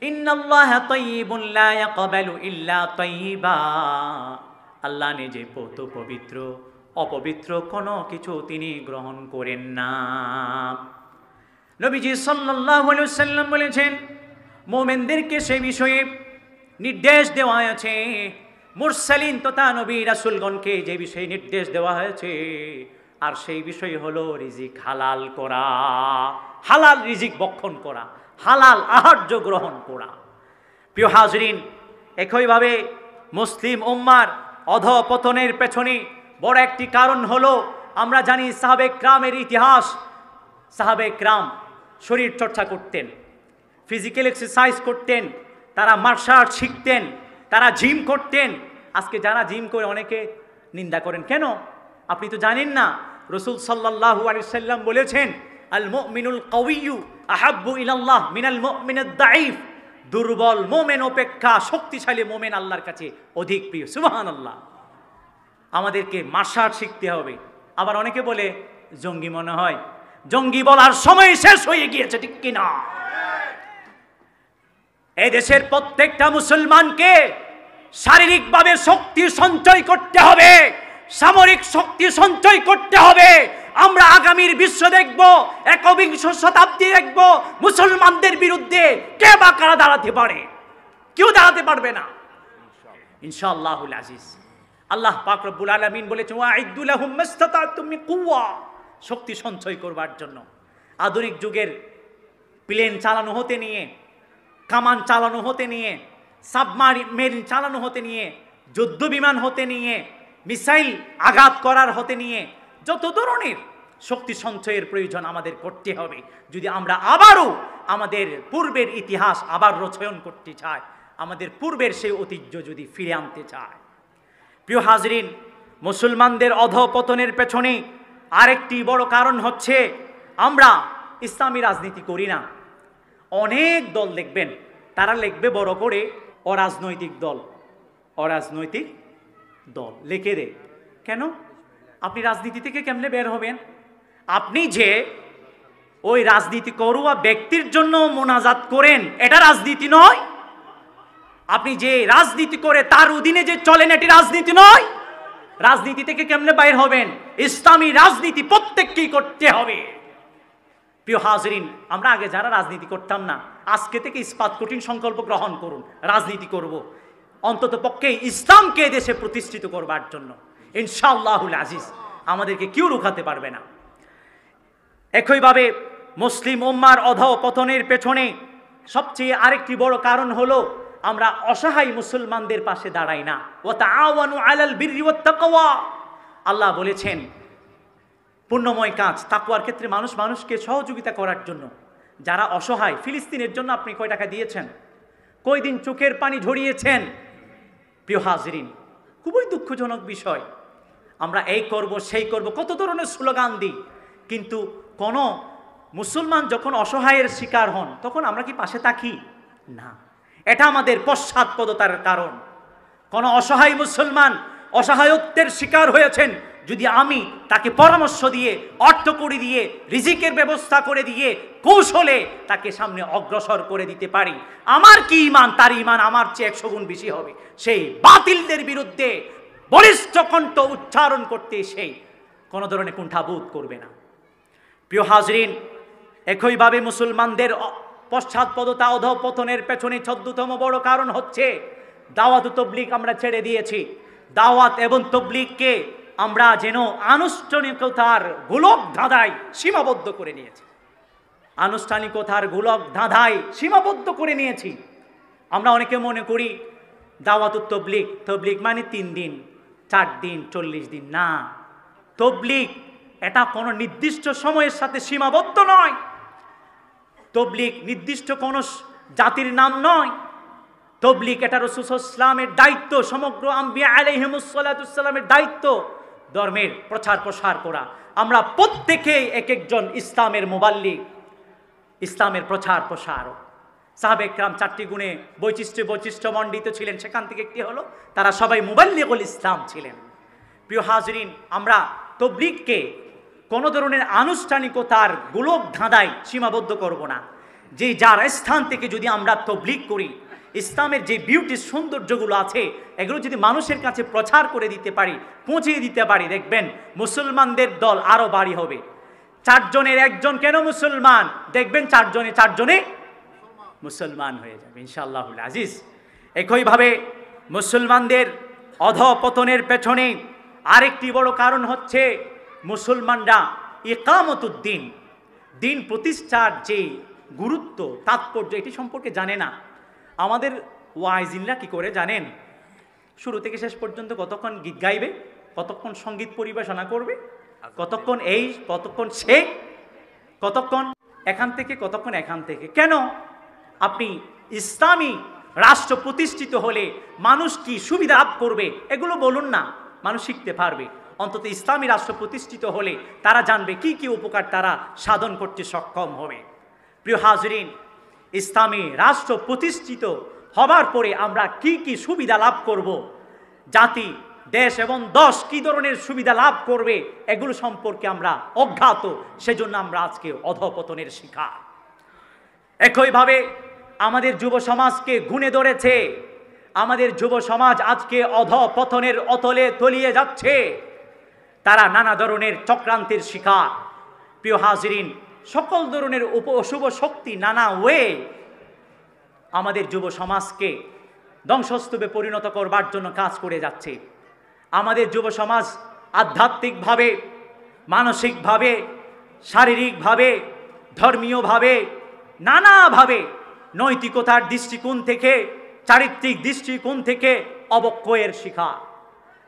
ইন্নাল্লাহা তাইয়্যিবুন লা ইয়াকবালু ইল্লা তাইয়্যিবা। আল্লাহ নিজে পবিত্র, অপবিত্র কোনো কিছু তিনি গ্রহণ করেন না। নবীজি সাল্লাল্লাহু আলাইহি ওয়াসাল্লাম বলেছেন, মুমিনদেরকে সেই বিষয়ে নির্দেশ দেওয়া আছে, মুরসালিন তথা নবী রাসূলগণকে যে বিষয়ে নির্দেশ দেওয়া হয়েছে, আর সেই বিষয় হলো রিজিক হালাল করা, হালাল রিজিক ভক্ষণ করা, হালাল আহার্য গ্রহণ করা। প্রিয় হাজরিন, একইভাবে মুসলিম উম্মার অধঃপতনের পেছনে বড় একটি কারণ হলো, আমরা জানি সাহাবে ক্রামের ইতিহাস। সাহাবে ক্রাম শরীর চর্চা করতেন, ফিজিক্যাল এক্সারসাইজ করতেন, তারা মার্শাল আর্ট শিখতেন, তারা জিম করতেন। আজকে যারা জিম করে অনেকে নিন্দা করেন, কেন? আপনি তো জানেন না, রাসূল সাল্লাল্লাহু আলাইহি সাল্লাম বলেছেন, আল মুমিনুল কাওয়িয়্যু আহাব্বু ইলাল্লাহ মিনাল মুমিনিদ দাঈফ। দুর্বল মুমিন অপেক্ষা শক্তিশালী মুমিন আল্লাহর কাছে অধিক প্রিয়। সুবহানাল্লাহ। আমাদেরকে মার্শাল আর্ট শিখতে হবে। আবার অনেকে বলে জঙ্গি মনে হয়, জঙ্গি বলার সময় শেষ হয়ে গিয়েছে, ঠিক কিনা? এই দেশের প্রত্যেকটা মুসলমানকে শারীরিকভাবে শক্তি সঞ্চয় করতে হবে, সামরিক শক্তি সঞ্চয় করতে হবে। আমরা আগামীর বিশ্ব দেখব, একবিংশ শতাব্দী দেখব, মুসলমানদের বিরুদ্ধে কে বা কারা দাঁড়াতে পারে? কেউ দাঁড়াতে পারবে না ইনশাআল্লাহুল আজিজ। আল্লাহ পাক রব্বুল আলামিন বলেছেন, ওয়াইদু লাহুম মাসতাতাতুম মিন কুওয়া, শক্তি সঞ্চয় করবার জন্য। আধুনিক যুগের প্লেন চালানো হতে নিয়ে, কামান চালানো হতে নিয়ে, সাবমারিন চালানো হতে নিয়ে, যুদ্ধ বিমান হতে নিয়ে, মিসাইল আঘাত করার হতে নিয়ে, যত ধরনের শক্তি সঞ্চয়ের প্রয়োজন আমাদের করতে হবে, যদি আমরা আবারও আমাদের পূর্বের ইতিহাস আবার রচয়ন করতে চাই, আমাদের পূর্বের সেই ঐতিহ্য যদি ফিরে আনতে চাই। প্রিয় হাজরিন, মুসলমানদের অধঃপতনের পেছনে আরেকটি বড় কারণ হচ্ছে, আমরা ইসলামী রাজনীতি করি না। অনেক দল দেখবেন, তারা লিখবে বড় করে অরাজনৈতিক দল, অরাজনৈতিক দল লিখে দে। কেন? আপনি রাজনীতি থেকে কেমনে বের হবেন? আপনি যে ওই রাজনীতি করুয়া ব্যক্তির জন্য মোনাজাত করেন, এটা রাজনীতি নয়। আপনি যে রাজনীতি করে তার অধীনে যে চলেন, এটি রাজনীতি নয়। রাজনীতি থেকে কেমনে বাইর হবেন? ইসলামী রাজনীতি প্রত্যেককেই করতে হবে। প্রিয় হাজরিন, আমরা আগে যারা রাজনীতি করতাম না, আজকে থেকে ইস্পাত কঠিন সংকল্প গ্রহণ করুন, রাজনীতি করব, অন্তত পক্ষে ইসলামকে দেশে প্রতিষ্ঠিত করবার জন্য। ইনশাআল্লাহুল আজিজ, আমাদেরকে কেউ রুখাতে পারবে না। একইভাবে মুসলিম উম্মার অধঃপতনের পেছনে সবচেয়ে আরেকটি বড় কারণ হলো, আমরা অসহায় মুসলমানদের পাশে দাঁড়াই না। ওয়া তাআওয়ানু আলাল বিররি ওয়াত তাকওয়া। আল্লাহ বলেছেন, পুণ্যময় কাজ, তাকওয়ার ক্ষেত্রে মানুষ মানুষকে সহযোগিতা করার জন্য। যারা অসহায়, ফিলিস্তিনের জন্য আপনি কয় টাকা দিয়েছেন? কয়দিন চোখের পানি ঝরিয়েছেন? প্রিয় হাজরিন, খুবই দুঃখজনক বিষয়। আমরা এই করব, সেই করব, কত ধরনের স্লোগান দিই, কিন্তু কোন মুসলমান যখন অসহায়ের শিকার হন, তখন আমরা কি পাশে থাকি? না। এটা আমাদের পশ্চাৎপদতার কারণ। কোন অসহায় মুসলমান অসহায়ত্বের শিকার হয়েছেন, যদি আমি তাকে পরামর্শ দিয়ে, অর্থ করে দিয়ে, রিজিকের ব্যবস্থা করে দিয়ে, কৌশলে তাকে সামনে অগ্রসর করে দিতে পারি, আমার কি ঈমান, তার ঈমান আমার চেয়ে 100 গুণ বেশি হবে। সেই বাতিলদের বিরুদ্ধে বলিষ্ঠ কণ্ঠ উচ্চারণ করতে সেই কোনো ধরনের কুণ্ঠাবোধ করবে না। প্রিয় হাজরিন, একইভাবে মুসলমানদের পশ্চাৎপদতা, অধঃপতনের পেছনে 14তম বড় কারণ হচ্ছে দাওয়াত ও তবলিগ আমরা ছেড়ে দিয়েছি। দাওয়াত এবং তবলিগকে আমরা যেন আনুষ্ঠানিকতার গোলক ধাঁধায় সীমাবদ্ধ করে নিয়েছি। আনুষ্ঠানিকতার গোলক ধাঁধায় সীমাবদ্ধ করে নিয়েছি। আমরা অনেকে মনে করি দাওয়াত ও তবলিগ, তবলিগ মানে 3 দিন, 4 দিন 40 দিন না। তবলিগ এটা কোনো নির্দিষ্ট সময়ের সাথে সীমাবদ্ধ নয়। তবলিগ নির্দিষ্ট কোনো জাতির নাম নয়। তবলিগ এটা রাসূল সাল্লাল্লাহু আলাইহি ওয়াসাল্লামের দায়িত্ব, সমগ্র আম্বিয়া আলাইহিমুস সালাতু ওয়াস সালামের দায়িত্ব ধর্মের প্রচার প্রসার করা। আমরা প্রত্যেকেই এক একজন ইসলামের মুবাল্লিগ, ইসলামের প্রচার প্রসারক। সাহাবে কেরাম 4টি গুণে বৈশিষ্ট্যমণ্ডিত ছিলেন, সেখান থেকে একটি হলো তারা সবাই মুবাল্লিগুল ইসলাম ছিলেন। প্রিয় হাজরিন, আমরা তবলিগকে কোনো ধরনের আনুষ্ঠানিকতার গোলক ধাঁধায় সীমাবদ্ধ করব না। যে যার স্থান থেকে যদি আমরা তবলিগ করি, ইসলামের যে বিউটি সৌন্দর্যগুলো আছে এগুলো যদি মানুষের কাছে প্রচার করে দিতে পারি, পৌঁছিয়ে দিতে পারি, দেখবেন মুসলমানদের দল আরও বাড়ি হবে। 4 জনের 1 জন কেন মুসলমান, দেখবেন 4 জনে মুসলমান হয়ে যাবে ইনশাআল্লাহুল আজিজ। একইভাবে মুসলমানদের অধঃপতনের পেছনে আরেকটি বড় কারণ হচ্ছে মুসলমানরা ইকামতুদ্দিন, দিন প্রতিষ্ঠার যে গুরুত্ব তাৎপর্য এটি সম্পর্কে জানে না। আমাদের ওয়াইজিনরা কি করে জানেন? শুরু থেকে শেষ পর্যন্ত কতক্ষণ গীত গাইবে, কতক্ষণ সঙ্গীত পরিবেশনা করবে, কতক্ষণ এই, কতক্ষণ সে, কতক্ষণ এখান থেকে, কতক্ষণ এখান থেকে। কেন? আপনি ইসলামী রাষ্ট্র প্রতিষ্ঠিত হলে মানুষ কি সুবিধা লাভ করবে এগুলো বলুন না, মানুষ শিখতে পারবে। অন্তত ইসলামী রাষ্ট্র প্রতিষ্ঠিত হলে তারা জানবে কি কি উপকার তারা সাধন করতে সক্ষম হবে। প্রিয় হাজরিন, ইসলামী রাষ্ট্র প্রতিষ্ঠিত হবার পরে আমরা কি কি সুবিধা লাভ করব, জাতি, দেশ এবং দশ কি ধরনের সুবিধা লাভ করবে এগুলো সম্পর্কে আমরা অজ্ঞাত। সেজন্য আমরা আজকে অধঃপতনের শিকার। একইভাবে আমাদের যুব সমাজকে গুণে ধরেছে। আমাদের যুব সমাজ আজকে অধঃপতনের অতলে তলিয়ে যাচ্ছে। তারা নানা ধরনের চক্রান্তের শিকার। প্রিয় হাজরিন, সকল ধরনের অশুভ শক্তি নানা ওয়ে আমাদের যুব সমাজকে ধ্বংসস্তূপে পরিণত করবার জন্য কাজ করে যাচ্ছে। আমাদের যুব সমাজ আধ্যাত্মিকভাবে, মানসিকভাবে, শারীরিকভাবে, ধর্মীয়ভাবে, নানাভাবে, নৈতিকতার দৃষ্টিকোণ থেকে, চারিত্রিক দৃষ্টিকোণ থেকে অবক্ষয়ের শিকার।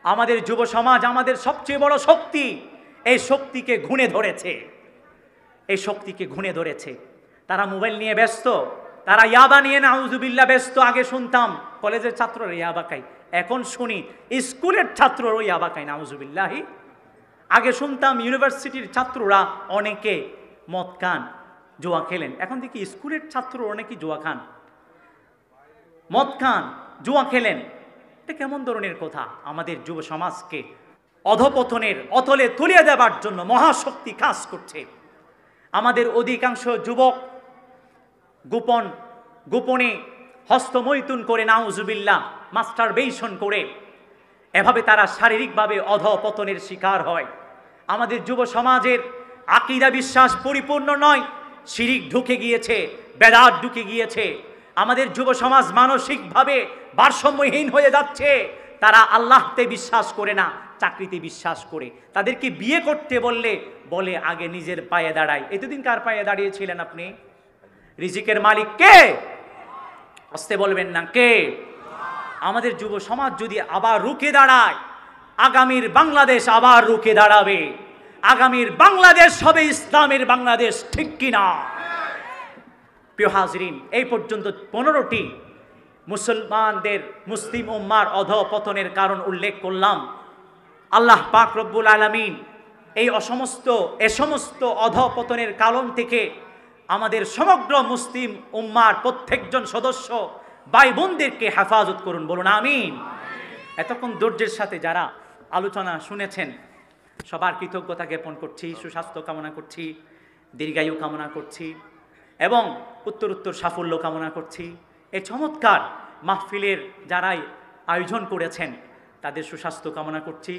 আমাদের যুব সমাজ আমাদের সবচেয়ে বড় শক্তি, এই শক্তিকে ঘুণে ধরেছে। এই শক্তিকে ঘুণে ধরেছে। তারা মোবাইল নিয়ে ব্যস্ত, তারা ইয়াবা নিয়ে নাউজুবিল্লাহ ব্যস্ত। আগে শুনতাম কলেজের ছাত্ররা ইয়াবা খায়, এখন শুনি স্কুলের ছাত্ররাও ইয়াবা খায়, নাউজুবিল্লাহি। আগে শুনতাম ইউনিভার্সিটির ছাত্ররা অনেকে মদ খান, জুয়া খেলেন, এখন দেখি স্কুলের ছাত্র অনেকে জুয়া খান, মদ খান, জুয়া খেলেন। এটা কেমন ধরনের কথা? আমাদের যুব সমাজকে অধঃপতনের অতলে তুলিয়ে দেবার জন্য মহাশক্তি কাজ করছে। আমাদের অধিকাংশ যুবক গোপনে হস্তমৈথুন করে, নাউজুবিল্লাহ, মাস্টারবেশন করে, এভাবে তারা শারীরিকভাবে অধঃপতনের শিকার হয়। আমাদের যুব সমাজের আকীদা বিশ্বাস পরিপূর্ণ নয়, শিরিক ঢুকে গিয়েছে, বেদাত ঢুকে গিয়েছে। আমাদের যুব সমাজ মানসিকভাবে ভারসাম্যহীন হয়ে যাচ্ছে। তারা আল্লাহতে বিশ্বাস করে না, চাকরিতে বিশ্বাস করে। তাদেরকে বিয়ে করতে বললে বলে আগে নিজের পায়ে দাঁড়ায়। এতদিন কার পায়ে দাঁড়িয়েছিলেন আপনি? রিজিকের মালিক কে? আসতে বলবেন না, কে? আমাদের যুব সমাজ যদি আবার রুখে দাঁড়ায়, আগামীর বাংলাদেশ আবার রুখে দাঁড়াবে। আগামীর বাংলাদেশ হবে ইসলামের বাংলাদেশ, ঠিক কিনা? প্রিয় হাজরিন, এই পর্যন্ত 15টি মুসলমানদের, মুসলিম উম্মার অধঃপতনের কারণ উল্লেখ করলাম। আল্লাহ পাক রব্বুল আলামিন এই সমস্ত অধঃপতনের কারণ থেকে আমাদের সমগ্র মুসলিম উম্মার প্রত্যেকজন সদস্য ভাই বোনদেরকে হেফাজত করুন, বলুন আমিন। এতক্ষণ ধৈর্যের সাথে যারা আলোচনা শুনেছেন সবার কৃতজ্ঞতা জ্ঞাপন করছি, সুস্বাস্থ্য কামনা করছি, দীর্ঘায়ু কামনা করছি এবং উত্তরোত্তর সাফল্য কামনা করছি। এই চমৎকার মাহফিলের যারাই আয়োজন করেছেন তাদের সুস্বাস্থ্য কামনা করছি।